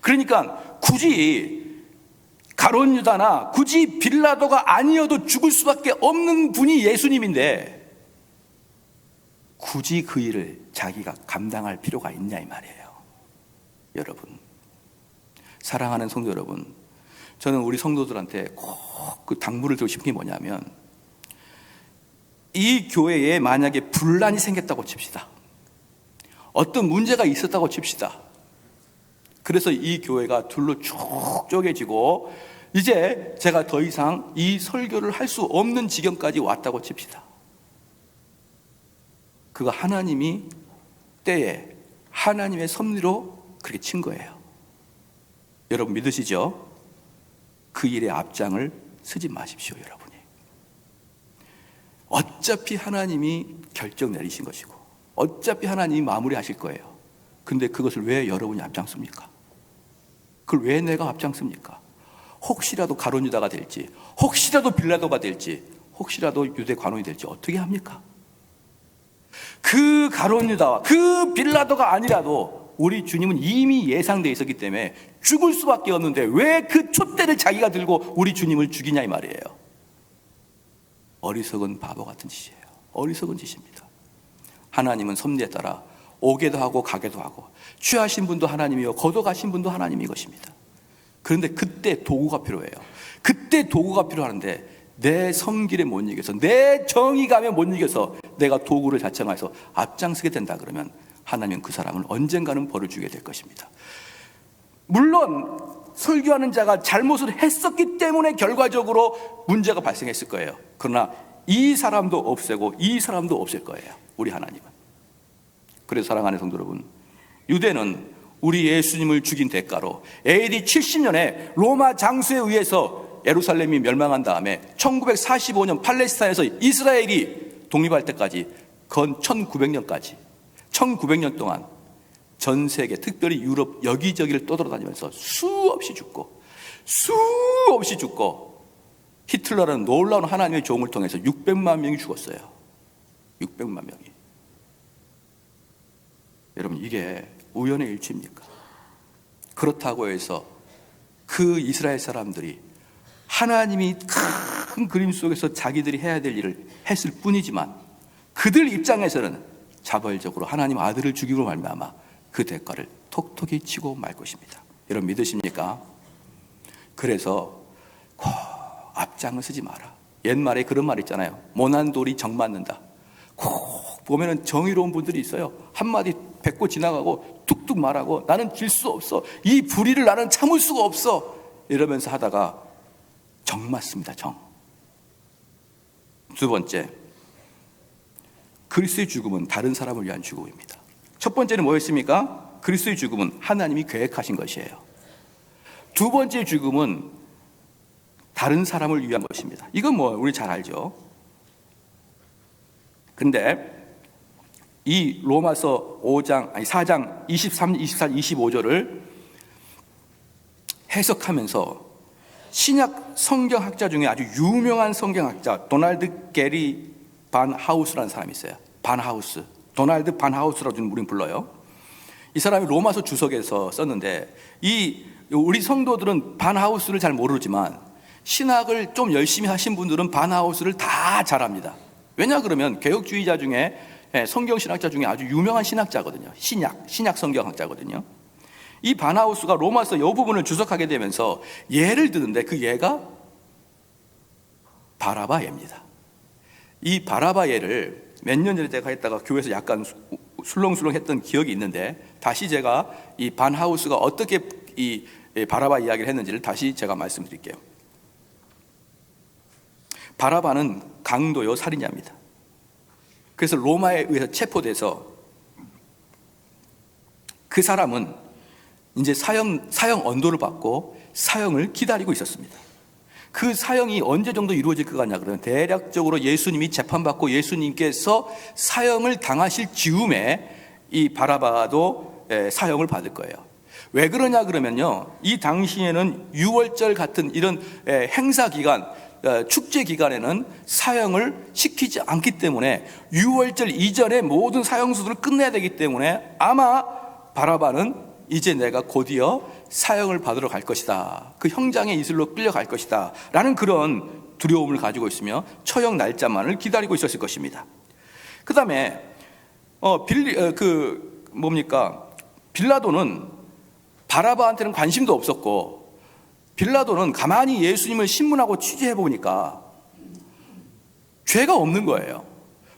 그러니까 굳이 가룟 유다나 굳이 빌라도가 아니어도 죽을 수밖에 없는 분이 예수님인데 굳이 그 일을 자기가 감당할 필요가 있냐 이 말이에요. 여러분, 사랑하는 성도 여러분, 저는 우리 성도들한테 꼭 그 당부를 드리고 싶은 게 뭐냐면, 이 교회에 만약에 분란이 생겼다고 칩시다. 어떤 문제가 있었다고 칩시다. 그래서 이 교회가 둘로 쭉 쪼개지고 이제 제가 더 이상 이 설교를 할 수 없는 지경까지 왔다고 칩시다. 그거 하나님이 때에 하나님의 섭리로 그렇게 친 거예요. 여러분 믿으시죠? 그 일의 앞장을 서지 마십시오. 여러분이 어차피 하나님이 결정 내리신 것이고 어차피 하나님이 마무리하실 거예요. 근데 그것을 왜 여러분이 앞장섭니까? 그걸 왜 내가 앞장섭니까? 혹시라도 가룟 유다가 될지, 혹시라도 빌라도가 될지, 혹시라도 유대 관원이 될지 어떻게 합니까? 그 가룟 유다와 그 빌라도가 아니라도 우리 주님은 이미 예상되어 있었기 때문에 죽을 수밖에 없는데 왜 그 촛대를 자기가 들고 우리 주님을 죽이냐 이 말이에요. 어리석은 바보 같은 짓이에요. 어리석은 짓입니다. 하나님은 섭리에 따라 오게도 하고 가게도 하고 취하신 분도 하나님이요 거둬가신 분도 하나님이 것입니다. 그런데 그때 도구가 필요해요. 그때 도구가 필요하는데 내 성길에 못 이겨서, 내 정의감에 못 이겨서 내가 도구를 자청해서 앞장서게 된다 그러면 하나님은 그 사람을 언젠가는 벌을 주게 될 것입니다. 물론 설교하는 자가 잘못을 했었기 때문에 결과적으로 문제가 발생했을 거예요. 그러나 이 사람도 없애고 이 사람도 없앨 거예요. 우리 하나님은. 그래서 사랑하는 성도 여러분, 유대는 우리 예수님을 죽인 대가로 AD 70년에 로마 장수에 의해서 예루살렘이 멸망한 다음에 1945년 팔레스타인에서 이스라엘이 독립할 때까지 건 1900년까지 1900년 동안 전 세계, 특별히 유럽 여기저기를 떠돌아다니면서 수없이 죽고 히틀러라는 놀라운 하나님의 종을 통해서 600만 명이 죽었어요. 600만 명이. 여러분, 이게 우연의 일치입니까? 그렇다고 해서 그 이스라엘 사람들이 하나님이 큰 그림 속에서 자기들이 해야 될 일을 했을 뿐이지만 그들 입장에서는 자발적으로 하나님 아들을 죽이고 말미암아 그 대가를 톡톡히 치고 말 것입니다. 여러분 믿으십니까? 그래서 꼭 앞장을 서지 마라. 옛말에 그런 말 있잖아요. 모난 돌이 정 맞는다. 꼭 보면은 정의로운 분들이 있어요. 한마디 뱉고 지나가고 툭툭 말하고 나는 질 수 없어. 이 불의를 나는 참을 수가 없어. 이러면서 하다가 정 맞습니다. 정. 두 번째, 그리스도의 죽음은 다른 사람을 위한 죽음입니다. 첫 번째는 뭐였습니까? 그리스도의 죽음은 하나님이 계획하신 것이에요. 두 번째 죽음은 다른 사람을 위한 것입니다. 이건 뭐 우리 잘 알죠. 근데 이 로마서 4장 23, 24, 25절을 해석하면서 신약 성경학자 중에 아주 유명한 성경학자 도널드 게리 반 하우스라는 사람이 있어요. 반 하우스, 도널드 반 하우스라고 우리는 불러요. 이 사람이 로마서 주석에서 썼는데 우리 성도들은 반 하우스를 잘 모르지만 신학을 좀 열심히 하신 분들은 반 하우스를 다 잘합니다. 왜냐 그러면 개혁주의자 중에 성경신학자 중에 아주 유명한 신학자거든요. 신약 성경학자거든요. 이 반 하우스가 로마서 이 부분을 주석하게 되면서 예를 드는데 그 예가 바라바 예입니다. 이 바라바 예를 몇 년 전에 제가 했다가 교회에서 약간 술렁술렁 했던 기억이 있는데 다시 제가 이 반 하우스가 어떻게 이 바라바 이야기를 했는지를 다시 제가 말씀드릴게요. 바라바는 강도요 살인자입니다. 그래서 로마에 의해서 체포돼서 그 사람은 이제 사형 언도를 받고 사형을 기다리고 있었습니다. 그 사형이 언제 정도 이루어질 것 같냐 그러면 대략적으로 예수님이 재판받고 예수님께서 사형을 당하실 즈음에 이 바라바도 사형을 받을 거예요. 왜 그러냐 그러면요, 이 당시에는 유월절 같은 이런 행사 기간, 축제 기간에는 사형을 시키지 않기 때문에 유월절 이전에 모든 사형수들을 끝내야 되기 때문에 아마 바라바는 이제 내가 곧이어 사형을 받으러 갈 것이다. 그 형장의 이슬로 끌려갈 것이다. 라는 그런 두려움을 가지고 있으며 처형 날짜만을 기다리고 있었을 것입니다. 그 다음에 빌라도는 바라바한테는 관심도 없었고, 빌라도는 가만히 예수님을 신문하고 취재해 보니까 죄가 없는 거예요.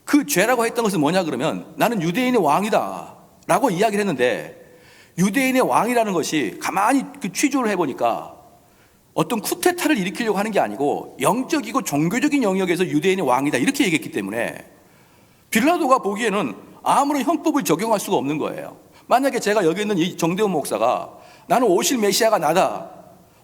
그 죄라고 했던 것은 뭐냐 그러면, 나는 유대인의 왕이다 라고 이야기를 했는데, 유대인의 왕이라는 것이 가만히 취조를 해보니까 어떤 쿠데타를 일으키려고 하는 게 아니고 영적이고 종교적인 영역에서 유대인의 왕이다 이렇게 얘기했기 때문에 빌라도가 보기에는 아무런 형법을 적용할 수가 없는 거예요. 만약에 제가 여기 있는 이 정대원 목사가 나는 오실 메시아가 나다,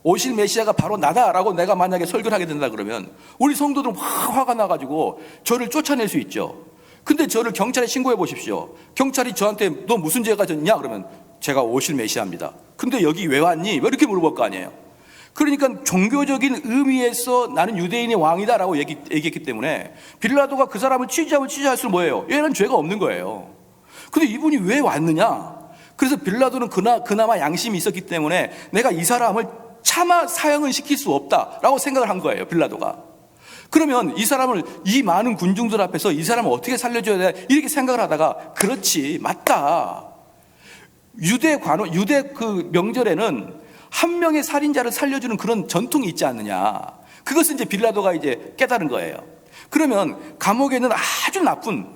오실 메시아가 바로 나다라고 내가 만약에 설교를 하게 된다 그러면 우리 성도들은 화가 나가지고 저를 쫓아낼 수 있죠. 근데 저를 경찰에 신고해 보십시오. 경찰이 저한테 너 무슨 죄가 졌냐 그러면 제가 오실 메시아입니다. 근데 여기 왜 왔니? 왜 이렇게 물어볼 거 아니에요. 그러니까 종교적인 의미에서 나는 유대인의 왕이다라고 얘기했기 때문에 빌라도가 그 사람을 취재할수록 뭐예요? 얘는 죄가 없는 거예요. 근데 이분이 왜 왔느냐? 그래서 빌라도는 그나마 양심이 있었기 때문에 내가 이 사람을 차마 사형을 시킬 수 없다라고 생각을 한 거예요, 빌라도가. 그러면 이 사람을, 이 많은 군중들 앞에서 이 사람을 어떻게 살려줘야 돼? 이렇게 생각을 하다가, 그렇지, 맞다. 유대 그 명절에는 한 명의 살인자를 살려주는 그런 전통이 있지 않느냐. 그것은 이제 빌라도가 이제 깨달은 거예요. 그러면 감옥에는 아주 나쁜,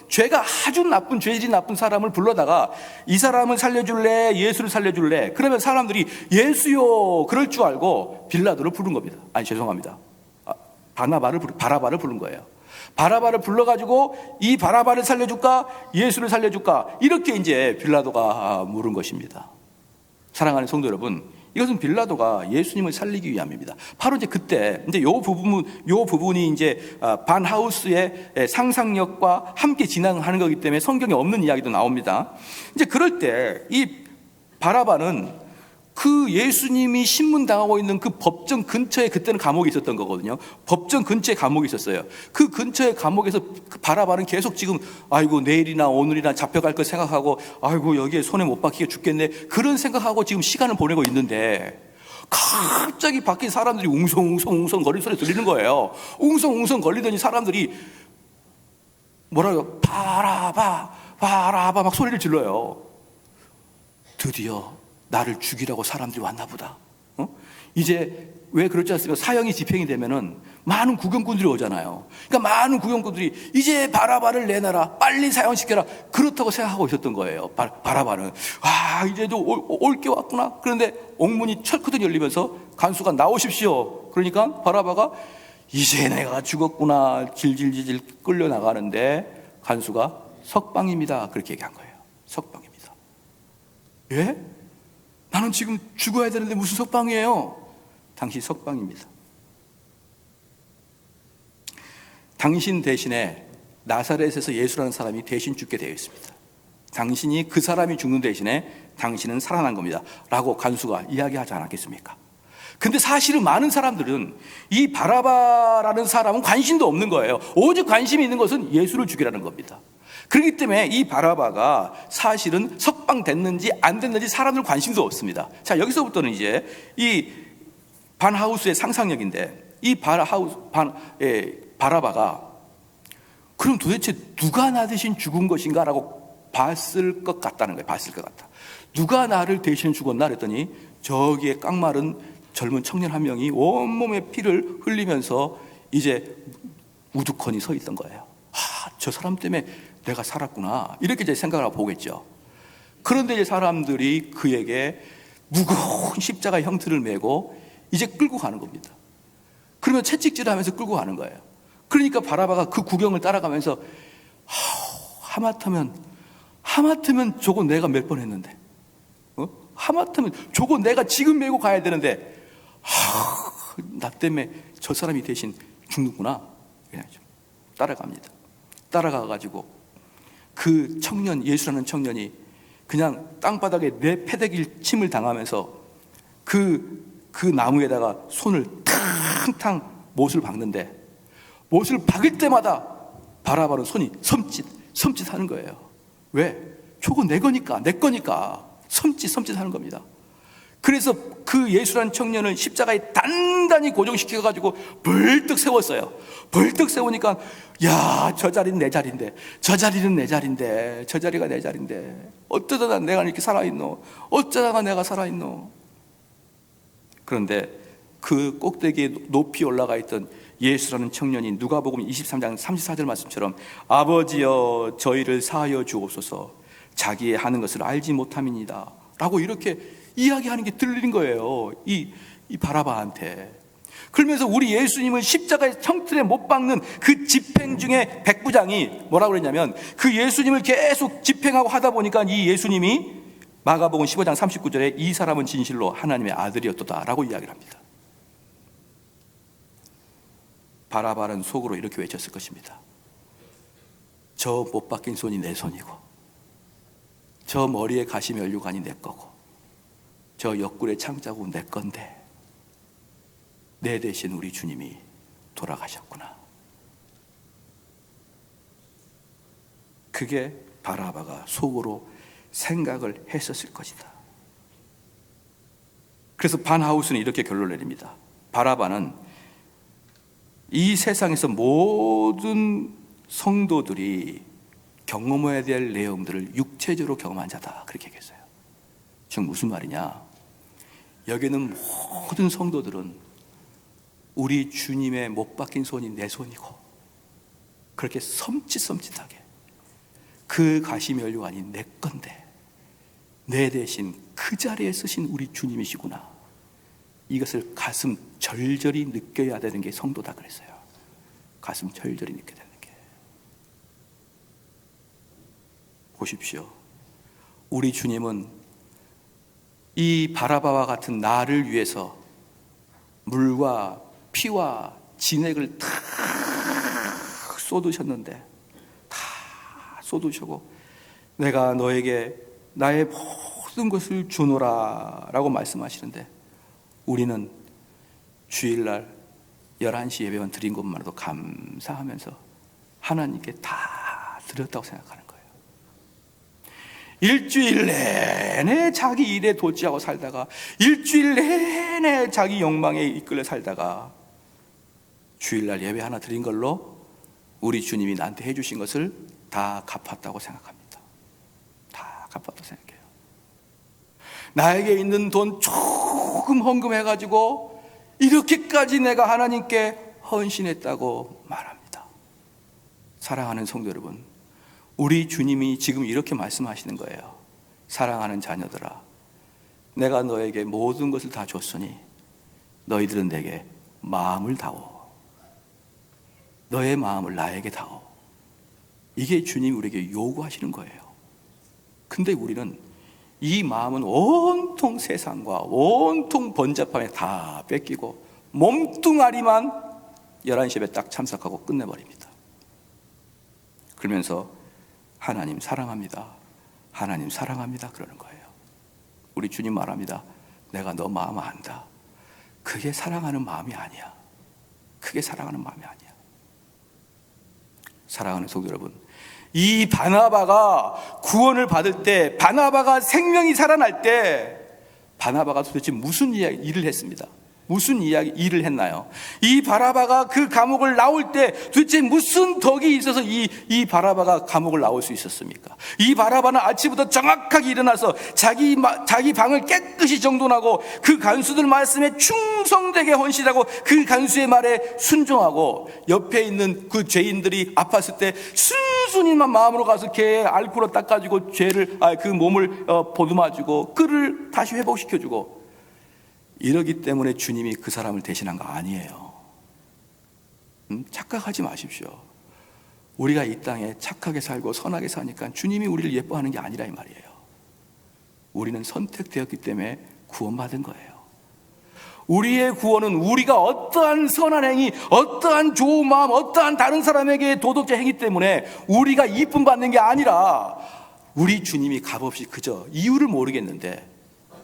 죄가 아주 나쁜, 죄질이 나쁜 사람을 불러다가 이 사람을 살려줄래? 예수를 살려줄래? 그러면 사람들이 예수요! 그럴 줄 알고 빌라도를 부른 겁니다. 아니, 죄송합니다. 바라바를 부른 거예요. 바라바를 불러가지고 이 바라바를 살려줄까? 예수를 살려줄까? 이렇게 이제 빌라도가 물은 것입니다. 사랑하는 성도 여러분, 이것은 빌라도가 예수님을 살리기 위함입니다. 바로 이제 그때, 이제 요 부분이 이제 반하우스의 상상력과 함께 진행하는 거기 때문에 성경에 없는 이야기도 나옵니다. 이제 그럴 때 이 바라바는 그 예수님이 신문당하고 있는 그 법정 근처에 그때는 감옥이 있었던 거거든요. 법정 근처에 감옥이 있었어요. 그 근처에 감옥에서 그 바라바는 계속 지금 아이고 내일이나 오늘이나 잡혀갈 걸 생각하고 아이고 여기에 손에 못 박히게 죽겠네 그런 생각하고 지금 시간을 보내고 있는데 갑자기 밖에 사람들이 웅성웅성 거리는 소리 들리는 거예요. 웅성웅성 걸리더니 사람들이 뭐라고요? 바라바 막 소리를 질러요. 드디어 나를 죽이라고 사람들이 왔나 보다. 이제 왜 그렇지 않습니까? 사형이 집행이 되면은 많은 구경꾼들이 오잖아요. 그러니까 많은 구경꾼들이 이제 바라바를 내놔라, 빨리 사형시켜라, 그렇다고 생각하고 있었던 거예요. 바라바는 이제도 올 게 왔구나. 그런데 옥문이 철커덕 열리면서 간수가 나오십시오. 그러니까 바라바가 이제 내가 죽었구나 질질질질 끌려나가는데 간수가 석방입니다 그렇게 얘기한 거예요. 석방입니다. 예? 나는 지금 죽어야 되는데 무슨 석방이에요? 당신 석방입니다. 당신 대신에 나사렛에서 예수라는 사람이 대신 죽게 되어 있습니다. 당신이 그 사람이 죽는 대신에 당신은 살아난 겁니다 라고 간수가 이야기하지 않았겠습니까? 근데 사실은 많은 사람들은 이 바라바라는 사람은 관심도 없는 거예요. 오직 관심이 있는 것은 예수를 죽이라는 겁니다. 그렇기 때문에 이 바라바가 사실은 석방됐는지 안 됐는지 사람들 관심도 없습니다. 자, 여기서부터는 이제 이 반하우스의 상상력인데, 이 바라바가 그럼 도대체 누가 나 대신 죽은 것인가 라고 봤을 것 같다는 거예요. 봤을 것 같다. 누가 나를 대신 죽었나 그랬더니 저기에 깡마른 젊은 청년 한 명이 온몸에 피를 흘리면서 이제 우두커니 서 있던 거예요. 저 사람 때문에 내가 살았구나 이렇게 이제 생각을 하고 보겠죠. 그런데 이제 사람들이 그에게 무거운 십자가 형틀을 메고 이제 끌고 가는 겁니다. 그러면 채찍질을 하면서 끌고 가는 거예요. 그러니까 바라바가 그 구경을 따라가면서 하마터면 저거 내가 몇 번 했는데, 하마터면 저거 내가 지금 메고 가야 되는데 나 때문에 저 사람이 대신 죽는구나. 따라갑니다. 따라가가지고 그 청년, 예수라는 청년이 그냥 땅바닥에 내 패대기를 침을 당하면서 그 나무에다가 손을 탕탕 못을 박는데, 못을 박을 때마다 바라바는 손이 섬찟하는 거예요. 왜? 저거 내 거니까 섬찟하는 겁니다. 그래서 그 예수라는 청년을 십자가에 단단히 고정시켜가지고 벌떡 세웠어요. 벌떡 세우니까 야, 저 자리는 내 자리인데, 저 자리는 내 자리인데, 저 자리가 내 자리인데 어쩌다가 내가 이렇게 살아있노? 어쩌다가 내가 살아있노? 그런데 그 꼭대기에 높이 올라가 있던 예수라는 청년이 누가복음 23장 34절 말씀처럼 아버지여 저희를 사하여 주옵소서 자기의 하는 것을 알지 못함이니이다 라고 이렇게 이야기하는 게 들리는 거예요. 이 바라바한테. 그러면서 우리 예수님을 십자가의 형틀에 못 박는 그 집행 중에 백부장이 뭐라고 그랬냐면 그 예수님을 계속 집행하고 하다 보니까 이 예수님이 마가복음 15장 39절에 이 사람은 진실로 하나님의 아들이었도다 라고 이야기를 합니다. 바라바는 속으로 이렇게 외쳤을 것입니다. 저 못 박힌 손이 내 손이고 저 머리에 가시 면류관이 내 거고 저 옆구리에 창자국 내 건데 내 대신 우리 주님이 돌아가셨구나. 그게 바라바가 속으로 생각을 했었을 것이다. 그래서 반하우스는 이렇게 결론을 내립니다. 바라바는 이 세상에서 모든 성도들이 경험해야 될 내용들을 육체적으로 경험한 자다, 그렇게 얘기했어요. 지금 무슨 말이냐? 여기는 모든 성도들은 우리 주님의 못 박힌 손이 내 손이고 그렇게 섬찟섬찟하게 그 가시면류관이 내 건데 내 대신 그 자리에 서신 우리 주님이시구나, 이것을 가슴 절절히 느껴야 되는 게 성도다 그랬어요. 가슴 절절히 느껴야 되는 게. 보십시오. 우리 주님은 이 바라바와 같은 나를 위해서 물과 피와 진액을 다 쏟으셨는데, 다 쏟으시고 내가 너에게 나의 모든 것을 주노라 라고 말씀하시는데, 우리는 주일날 11시 예배만 드린 것만으로도 감사하면서 하나님께 다 드렸다고 생각하는 거예요. 일주일 내내 자기 일에 도취하고 살다가, 일주일 내내 자기 욕망에 이끌려 살다가 주일날 예배 하나 드린 걸로 우리 주님이 나한테 해주신 것을 다 갚았다고 생각합니다. 다 갚았다고 생각해요. 나에게 있는 돈 조금 헌금해가지고 이렇게까지 내가 하나님께 헌신했다고 말합니다. 사랑하는 성도 여러분, 우리 주님이 지금 이렇게 말씀하시는 거예요. 사랑하는 자녀들아, 내가 너에게 모든 것을 다 줬으니 너희들은 내게 마음을 다오. 너의 마음을 나에게 다오. 이게 주님이 우리에게 요구하시는 거예요. 근데 우리는 이 마음은 온통 세상과 온통 번잡함에 다 뺏기고 몸뚱아리만 11시 예배 딱 참석하고 끝내버립니다. 그러면서 하나님 사랑합니다, 하나님 사랑합니다 그러는 거예요. 우리 주님 말합니다. 내가 너 마음 안다. 그게 사랑하는 마음이 아니야. 그게 사랑하는 마음이 아니야. 사랑하는 성도 여러분, 이 바나바가 구원을 받을 때, 바나바가 생명이 살아날 때 바나바가 도대체 무슨 일을 했습니다. 무슨 일을 했나요? 이 바나바가 그 감옥을 나올 때 도대체 무슨 덕이 있어서 이 바나바가 감옥을 나올 수 있었습니까? 이 바나바는 아침부터 정확하게 일어나서 자기 방을 깨끗이 정돈하고 그 간수들 말씀에 충성되게 헌신하고 그 간수의 말에 순종하고 옆에 있는 그 죄인들이 아팠을 때 순순히만 마음으로 가서 걔의 알코올로 닦아주고 그 몸을 보듬어주고 끈을 다시 회복시켜주고, 이러기 때문에 주님이 그 사람을 대신한 거 아니에요. 착각하지 마십시오. 우리가 이 땅에 착하게 살고 선하게 사니까 주님이 우리를 예뻐하는 게 아니라 이 말이에요. 우리는 선택되었기 때문에 구원받은 거예요. 우리의 구원은 우리가 어떠한 선한 행위, 어떠한 좋은 마음, 어떠한 다른 사람에게 도덕적 행위 때문에 우리가 이쁨 받는 게 아니라 우리 주님이 값없이 그저 이유를 모르겠는데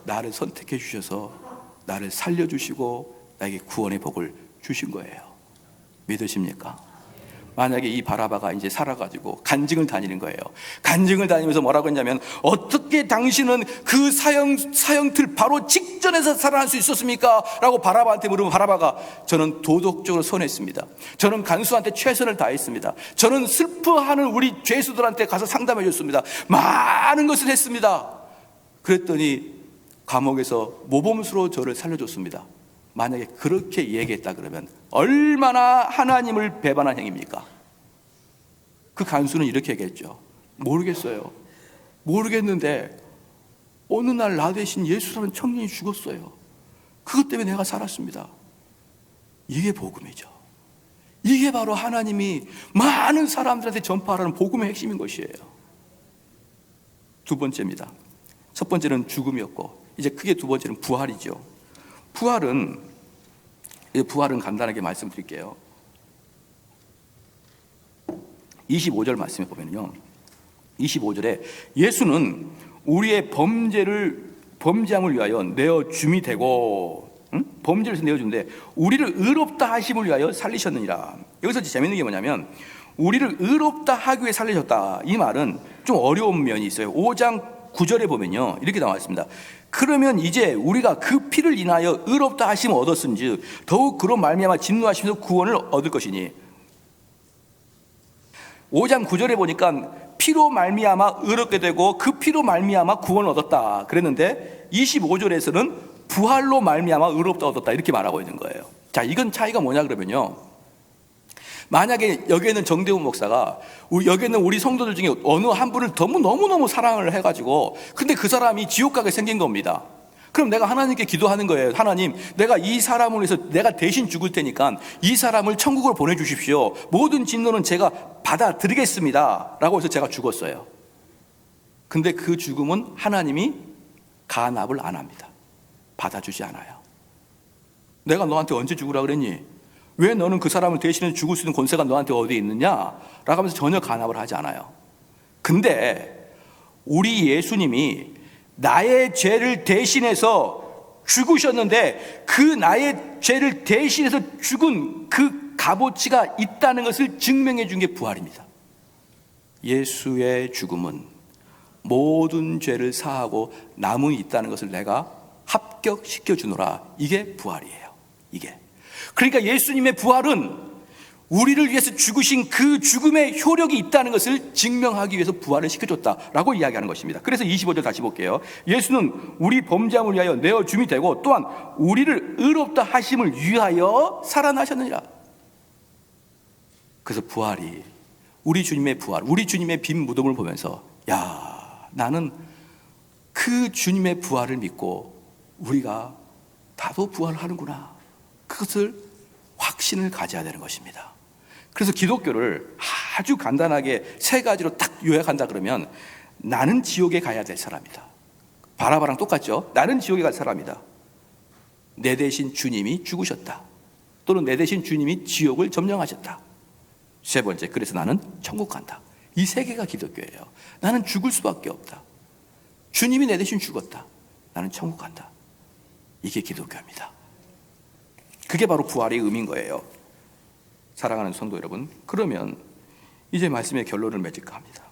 나를 선택해 주셔서 나를 살려주시고 나에게 구원의 복을 주신 거예요. 믿으십니까? 만약에 이 바라바가 이제 살아가지고 간증을 다니는 거예요. 간증을 다니면서 뭐라고 했냐면, 어떻게 당신은 그 사형틀 바로 직전에서 살아날 수 있었습니까? 라고 바라바한테 물으면 바라바가, 저는 도덕적으로 선했습니다. 저는 간수한테 최선을 다했습니다. 저는 슬퍼하는 우리 죄수들한테 가서 상담해 줬습니다. 많은 것을 했습니다. 그랬더니 감옥에서 모범수로 저를 살려줬습니다. 만약에 그렇게 얘기했다 그러면 얼마나 하나님을 배반한 행위입니까? 그 간수는 이렇게 얘기했죠. 모르겠어요. 모르겠는데 어느 날 나 대신 예수라는 청년이 죽었어요. 그것 때문에 내가 살았습니다. 이게 복음이죠. 이게 바로 하나님이 많은 사람들한테 전파하라는 복음의 핵심인 것이에요. 두 번째입니다. 첫 번째는 죽음이었고, 이제 크게 두 번째는 부활이죠. 부활은 간단하게 말씀드릴게요. 25절 말씀에 보면요, 25절에 예수는 우리의 범죄함을 위하여 내어 줌이 되고, 범죄를 내어준데 우리를 의롭다 하심을 위하여 살리셨느니라. 여기서 재밌는 게 뭐냐면, 우리를 의롭다 하기 위해 살리셨다, 이 말은 좀 어려운 면이 있어요. 5장 9절에 보면요, 이렇게 나와 있습니다. 그러면 이제 우리가 그 피를 인하여 의롭다 하심을 얻었은즉 더욱 그로 말미암아 진노하시면서 구원을 얻을 것이니. 5장 9절에 보니까 피로 말미암아 의롭게 되고 그 피로 말미암아 구원을 얻었다 그랬는데, 25절에서는 부활로 말미암아 의롭다 얻었다 이렇게 말하고 있는 거예요. 자, 이건 차이가 뭐냐 그러면요, 만약에 여기에 있는 정대훈 목사가 여기에 있는 우리 성도들 중에 어느 한 분을 너무너무 사랑을 해가지고, 근데 그 사람이 지옥 가게 생긴 겁니다. 그럼 내가 하나님께 기도하는 거예요. 하나님, 내가 이 사람을 위해서 내가 대신 죽을 테니까 이 사람을 천국으로 보내주십시오. 모든 진노는 제가 받아들이겠습니다 라고 해서 제가 죽었어요. 근데 그 죽음은 하나님이 간합을 안 합니다. 받아주지 않아요. 내가 너한테 언제 죽으라 그랬니? 왜 너는 그 사람을 대신해 죽을 수 있는 권세가 너한테 어디에 있느냐? 라고 하면서 전혀 간합을 하지 않아요. 근데 우리 예수님이 나의 죄를 대신해서 죽으셨는데, 그 나의 죄를 대신해서 죽은 그 값어치가 있다는 것을 증명해 준 게 부활입니다. 예수의 죽음은 모든 죄를 사하고 남음이 있다는 것을 내가 합격시켜 주노라. 이게 부활이에요. 이게. 그러니까 예수님의 부활은 우리를 위해서 죽으신 그 죽음의 효력이 있다는 것을 증명하기 위해서 부활을 시켜줬다라고 이야기하는 것입니다. 그래서 25절 다시 볼게요. 예수는 우리 범죄함을 위하여 내어 줌이 되고 또한 우리를 의롭다 하심을 위하여 살아나셨느니라. 그래서 부활이, 우리 주님의 부활, 우리 주님의 빈 무덤을 보면서, 야, 나는 그 주님의 부활을 믿고 우리가 나도 부활하는구나, 그것을 확신을 가져야 되는 것입니다. 그래서 기독교를 아주 간단하게 세 가지로 딱 요약한다 그러면, 나는 지옥에 가야 될 사람이다. 바라바랑 똑같죠? 나는 지옥에 갈 사람이다. 내 대신 주님이 죽으셨다. 또는 내 대신 주님이 지옥을 점령하셨다. 세 번째, 그래서 나는 천국 간다. 이 세 개가 기독교예요. 나는 죽을 수밖에 없다. 주님이 내 대신 죽었다. 나는 천국 간다. 이게 기독교입니다. 그게 바로 부활의 의미인 거예요. 사랑하는 성도 여러분, 그러면 이제 말씀의 결론을 맺을까 합니다.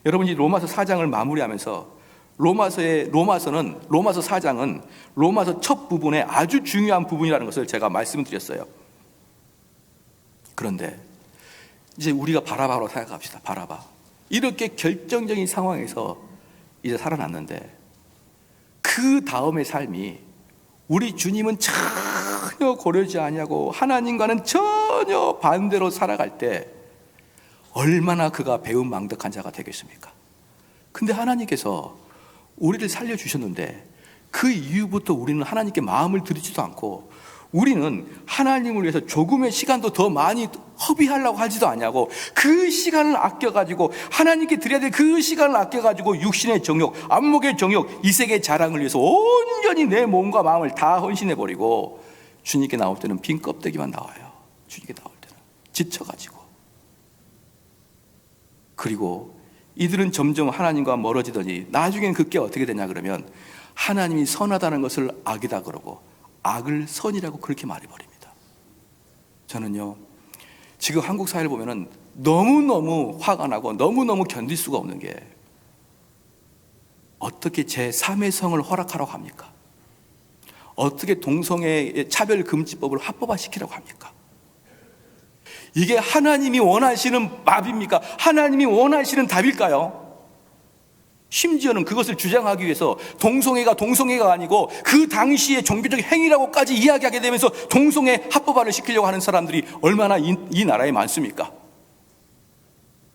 여러분이 로마서 4장을 마무리하면서, 로마서 4장은 로마서 첫 부분의 아주 중요한 부분이라는 것을 제가 말씀을 드렸어요. 그런데 이제 우리가 바라바로 생각합시다. 바라바, 이렇게 결정적인 상황에서 이제 살아났는데, 그 다음의 삶이, 우리 주님은 전혀 고려하지 아니하고 하나님과는 전혀 반대로 살아갈 때 얼마나 그가 배은망덕한 자가 되겠습니까? 근데 하나님께서 우리를 살려주셨는데 그 이후부터 우리는 하나님께 마음을 들이지도 않고, 우리는 하나님을 위해서 조금의 시간도 더 많이 허비하려고 하지도 않냐고, 그 시간을 아껴가지고 하나님께 드려야 될 그 시간을 아껴가지고 육신의 정욕, 안목의 정욕, 이 세계의 자랑을 위해서 온전히 내 몸과 마음을 다 헌신해버리고, 주님께 나올 때는 빈 껍데기만 나와요. 주님께 나올 때는 지쳐가지고. 그리고 이들은 점점 하나님과 멀어지더니 나중엔 그게 어떻게 되냐 그러면, 하나님이 선하다는 것을 악이다 그러고 악을 선이라고 그렇게 말해버립니다. 저는요, 지금 한국 사회를 보면은 너무너무 화가 나고 너무너무 견딜 수가 없는 게, 어떻게 제3의 성을 허락하라고 합니까? 어떻게 동성애의 차별금지법을 합법화시키라고 합니까? 이게 하나님이 원하시는 마비입니까? 하나님이 원하시는 답일까요? 심지어는 그것을 주장하기 위해서 동성애가 아니고 그 당시의 종교적 행위라고까지 이야기하게 되면서 동성애 합법화를 시키려고 하는 사람들이 얼마나 이 나라에 많습니까?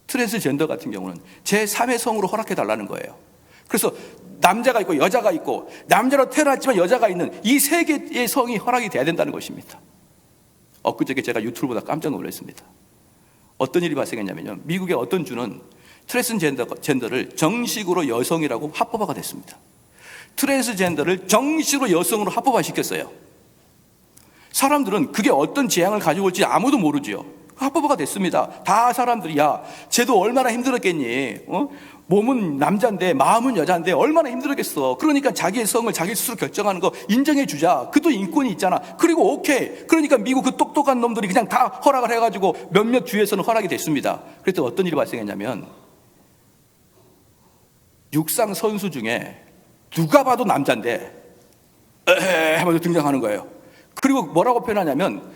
트랜스젠더 같은 경우는 제3의 성으로 허락해달라는 거예요. 그래서 남자가 있고 여자가 있고, 남자로 태어났지만 여자가 있는 이 세 개의 성이 허락이 돼야 된다는 것입니다. 엊그저께 제가 유튜브 보다 깜짝 놀랐습니다. 어떤 일이 발생했냐면요, 미국의 어떤 주는 트랜스젠더를 정식으로 여성이라고 합법화가 됐습니다. 트랜스젠더를 정식으로 여성으로 합법화시켰어요. 사람들은 그게 어떤 재앙을 가지고 올지 아무도 모르지요. 합법화가 됐습니다. 다 사람들이, 야, 쟤도 얼마나 힘들었겠니? 몸은 남자인데 마음은 여자인데 얼마나 힘들었겠어. 그러니까 자기의 성을 자기 스스로 결정하는 거 인정해 주자. 그도 인권이 있잖아. 그리고 오케이. 그러니까 미국 그 똑똑한 놈들이 그냥 다 허락을 해가지고 몇몇 주에서는 허락이 됐습니다. 그래서 어떤 일이 발생했냐면, 육상 선수 중에 누가 봐도 남자인데 에헤 하면서 등장하는 거예요. 그리고 뭐라고 표현하냐면,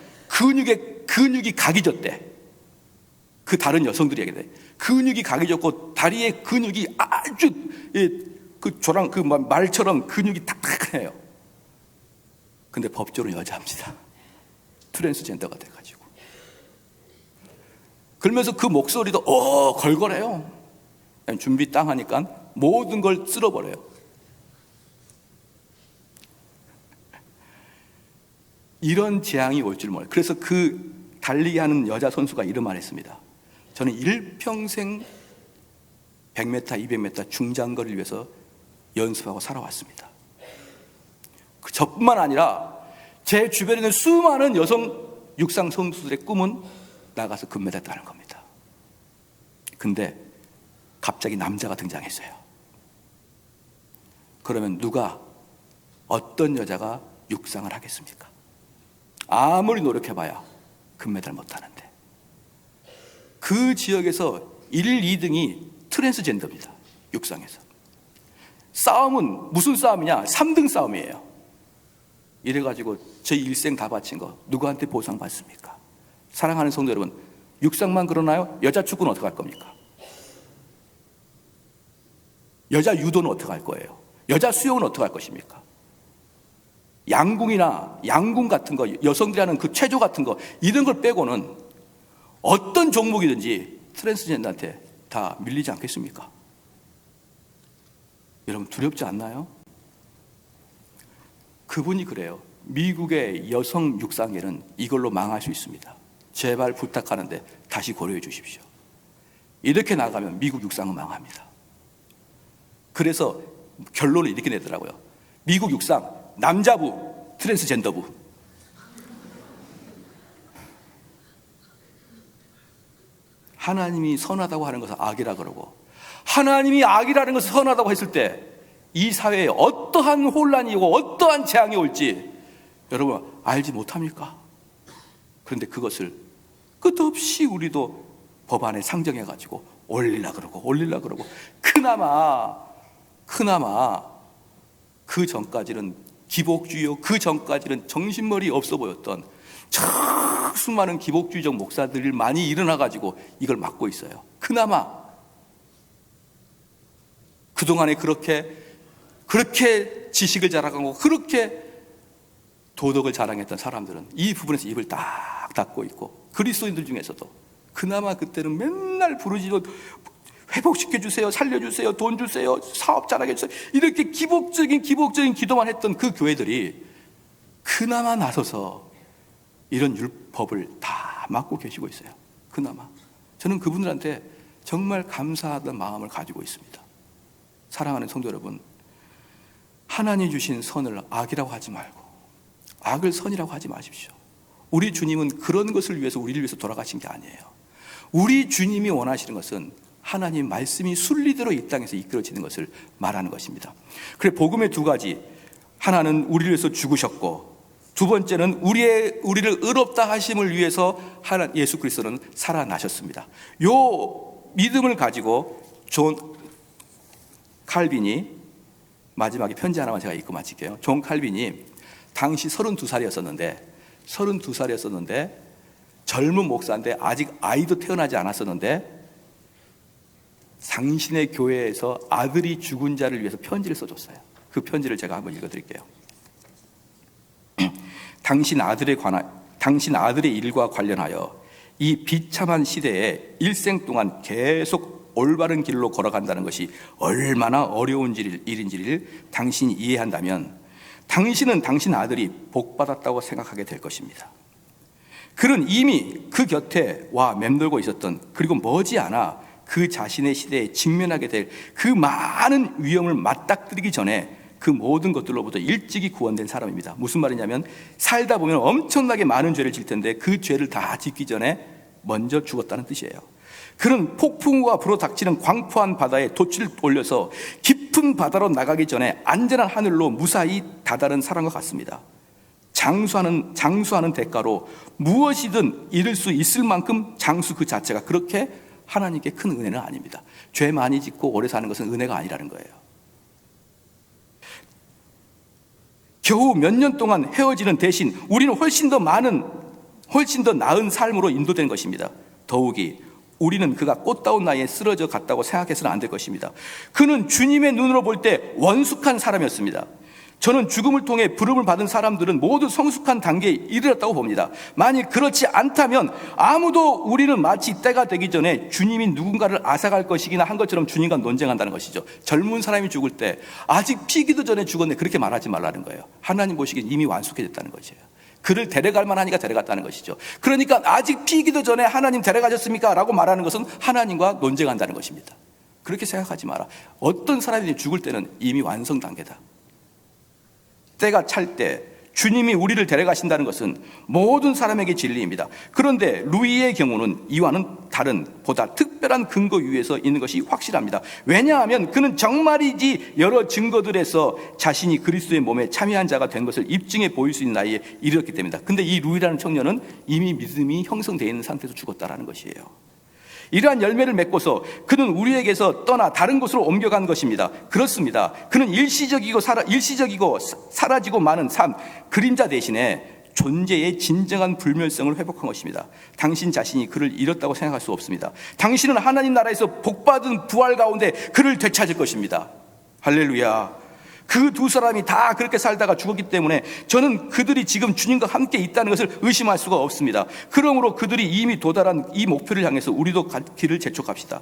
근육이 각이 졌대. 그 다른 여성들이 얘기해. 근육이 각이 졌고 다리에 근육이 아주 그 말처럼 근육이 탁탁해요. 근데 법적으로 여자입니다. 트랜스젠더가 돼가지고. 그러면서 그 목소리도 걸걸해요. 준비 땅 하니까 모든 걸 쓸어버려요. 이런 재앙이 올 줄 몰라요. 그래서 그 달리기 하는 여자 선수가 이런 말 했습니다. 저는 일평생 100m, 200m 중장거리를 위해서 연습하고 살아왔습니다. 저뿐만 아니라 제 주변에 있는 수많은 여성 육상 선수들의 꿈은 나가서 금메달 따는 겁니다. 근데 갑자기 남자가 등장했어요. 그러면 어떤 여자가 육상을 하겠습니까? 아무리 노력해봐야 금메달 못 타는데. 그 지역에서 1, 2등이 트랜스젠더입니다. 육상에서. 싸움은 무슨 싸움이냐? 3등 싸움이에요. 이래가지고 제 일생 다 바친 거 누구한테 보상받습니까? 사랑하는 성도 여러분, 육상만 그러나요? 여자 축구는 어떻게 할 겁니까? 여자 유도는 어떻게 할 거예요? 여자 수영은 어떻게 할 것입니까? 양궁 같은 거, 여성들이 하는 그 체조 같은 거, 이런 걸 빼고는 어떤 종목이든지 트랜스젠더한테 다 밀리지 않겠습니까? 여러분 두렵지 않나요? 그분이 그래요. 미국의 여성 육상계는 이걸로 망할 수 있습니다. 제발 부탁하는데 다시 고려해 주십시오. 이렇게 나가면 미국 육상은 망합니다. 그래서 결론을 이렇게 내더라고요. 미국 육상 남자부 트랜스젠더부. 하나님이 선하다고 하는 것을 악이라 그러고, 하나님이 악이라는 것을 선하다고 했을 때 이 사회에 어떠한 혼란이 오고 어떠한 재앙이 올지 여러분 알지 못합니까? 그런데 그것을 끝없이 우리도 법안에 상정해가지고 올리려 그러고 그나마 그 전까지는 기복주의요, 그 전까지는 정신머리 없어 보였던 수많은 기복주의적 목사들이 많이 일어나가지고 이걸 막고 있어요. 그나마 그동안에 그렇게 지식을 자랑하고 그렇게 도덕을 자랑했던 사람들은 이 부분에서 입을 딱 닫고 있고, 그리스도인들 중에서도 그나마 그때는 맨날 부르짖어 회복시켜주세요, 살려주세요, 돈 주세요, 사업 잘하게 해주세요, 이렇게 기복적인 기도만 했던 그 교회들이 그나마 나서서 이런 율법을 다 막고 계시고 있어요. 그나마. 저는 그분들한테 정말 감사하다는 마음을 가지고 있습니다. 사랑하는 성도 여러분, 하나님 주신 선을 악이라고 하지 말고 악을 선이라고 하지 마십시오. 우리 주님은 그런 것을 위해서 우리를 위해서 돌아가신 게 아니에요. 우리 주님이 원하시는 것은 하나님 말씀이 순리대로 이 땅에서 이끌어지는 것을 말하는 것입니다. 그래 복음의 두 가지, 하나는 우리를 위해서 죽으셨고 두 번째는 우리를 의롭다 하심을 위해서 예수 그리스도는 살아나셨습니다. 요 믿음을 가지고 존 칼빈이, 마지막에 편지 하나만 제가 읽고 마칠게요. 존 칼빈이 당시 32살이었었는데 젊은 목사인데 아직 아이도 태어나지 않았었는데 당신의 교회에서 아들이 죽은 자를 위해서 편지를 써줬어요. 그 편지를 제가 한번 읽어드릴게요. 당신 아들의 일과 관련하여 이 비참한 시대에 일생 동안 계속 올바른 길로 걸어간다는 것이 얼마나 어려운 일인지를 당신이 이해한다면 당신은 당신 아들이 복받았다고 생각하게 될 것입니다. 그는 이미 그 곁에 와 맴돌고 있었던, 그리고 머지않아 그 자신의 시대에 직면하게 될 그 많은 위험을 맞닥뜨리기 전에 그 모든 것들로부터 일찍이 구원된 사람입니다. 무슨 말이냐면 살다 보면 엄청나게 많은 죄를 질 텐데 그 죄를 다 짓기 전에 먼저 죽었다는 뜻이에요. 그는 폭풍우가 불어닥치는 광포한 바다에 돛을 올려서 깊은 바다로 나가기 전에 안전한 하늘로 무사히 다다른 사람과 같습니다. 장수하는 대가로 무엇이든 이룰 수 있을 만큼 장수 그 자체가 그렇게 하나님께 큰 은혜는 아닙니다. 죄 많이 짓고 오래 사는 것은 은혜가 아니라는 거예요. 겨우 몇 년 동안 헤어지는 대신 우리는 훨씬 더 나은 삶으로 인도된 것입니다. 더욱이 우리는 그가 꽃다운 나이에 쓰러져 갔다고 생각해서는 안 될 것입니다. 그는 주님의 눈으로 볼 때 원숙한 사람이었습니다. 저는 죽음을 통해 부름을 받은 사람들은 모두 성숙한 단계에 이르렀다고 봅니다. 만일 그렇지 않다면 아무도 우리는 마치 때가 되기 전에 주님이 누군가를 앗아갈 것이기나 한 것처럼 주님과 논쟁한다는 것이죠. 젊은 사람이 죽을 때 아직 피기도 전에 죽었네, 그렇게 말하지 말라는 거예요. 하나님 보시기엔 이미 완숙해졌다는 것이에요. 그를 데려갈 만하니까 데려갔다는 것이죠. 그러니까 아직 피기도 전에 하나님 데려가셨습니까? 라고 말하는 것은 하나님과 논쟁한다는 것입니다. 그렇게 생각하지 마라. 어떤 사람이 죽을 때는 이미 완성 단계다. 때가 찰 때 주님이 우리를 데려가신다는 것은 모든 사람에게 진리입니다. 그런데 루이의 경우는 이와는 다른 보다 특별한 근거 위에서 있는 것이 확실합니다. 왜냐하면 그는 정말이지 여러 증거들에서 자신이 그리스도의 몸에 참여한 자가 된 것을 입증해 보일 수 있는 나이에 이르렀기 때문입니다. 근데 이 루이라는 청년은 이미 믿음이 형성되어 있는 상태에서 죽었다는 것이에요. 이러한 열매를 맺고서 그는 우리에게서 떠나 다른 곳으로 옮겨간 것입니다. 그렇습니다. 그는 일시적이고 사라지고 마는 삶, 그림자 대신에 존재의 진정한 불멸성을 회복한 것입니다. 당신 자신이 그를 잃었다고 생각할 수 없습니다. 당신은 하나님 나라에서 복받은 부활 가운데 그를 되찾을 것입니다. 할렐루야. 그 두 사람이 다 그렇게 살다가 죽었기 때문에 저는 그들이 지금 주님과 함께 있다는 것을 의심할 수가 없습니다. 그러므로 그들이 이미 도달한 이 목표를 향해서 우리도 길을 재촉합시다.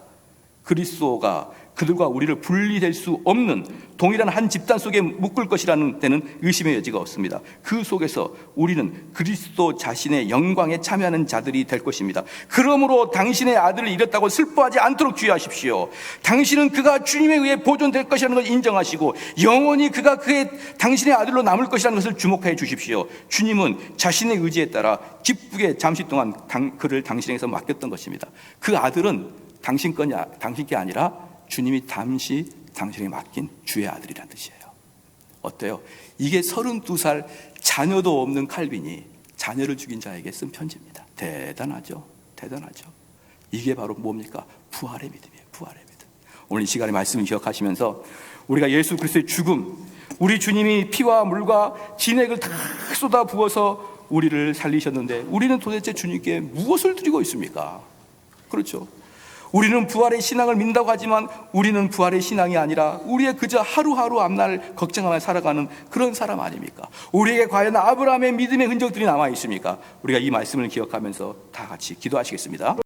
그리스도가 그들과 우리를 분리될 수 없는 동일한 한 집단 속에 묶을 것이라는 데는 의심의 여지가 없습니다. 그 속에서 우리는 그리스도 자신의 영광에 참여하는 자들이 될 것입니다. 그러므로 당신의 아들을 잃었다고 슬퍼하지 않도록 주의하십시오. 당신은 그가 주님에 의해 보존될 것이라는 걸 인정하시고 영원히 그가 당신의 아들로 남을 것이라는 것을 주목해 주십시오. 주님은 자신의 의지에 따라 기쁘게 잠시 동안 그를 당신에게서 맡겼던 것입니다. 그 아들은 당신 게 아니라 주님이 잠시 당신에게 맡긴 주의 아들이라는 뜻이에요. 어때요? 이게 32살 자녀도 없는 칼빈이 자녀를 죽인 자에게 쓴 편지입니다. 대단하죠? 이게 바로 뭡니까? 부활의 믿음이에요. 부활의 믿음. 오늘 이 시간에 말씀을 기억하시면서 우리가 예수 그리스도의 죽음, 우리 주님이 피와 물과 진액을 다 쏟아 부어서 우리를 살리셨는데 우리는 도대체 주님께 무엇을 드리고 있습니까? 그렇죠? 우리는 부활의 신앙을 믿는다고 하지만 우리는 부활의 신앙이 아니라 우리의 그저 하루하루 앞날 걱정하며 살아가는 그런 사람 아닙니까? 우리에게 과연 아브라함의 믿음의 흔적들이 남아 있습니까? 우리가 이 말씀을 기억하면서 다 같이 기도하시겠습니다.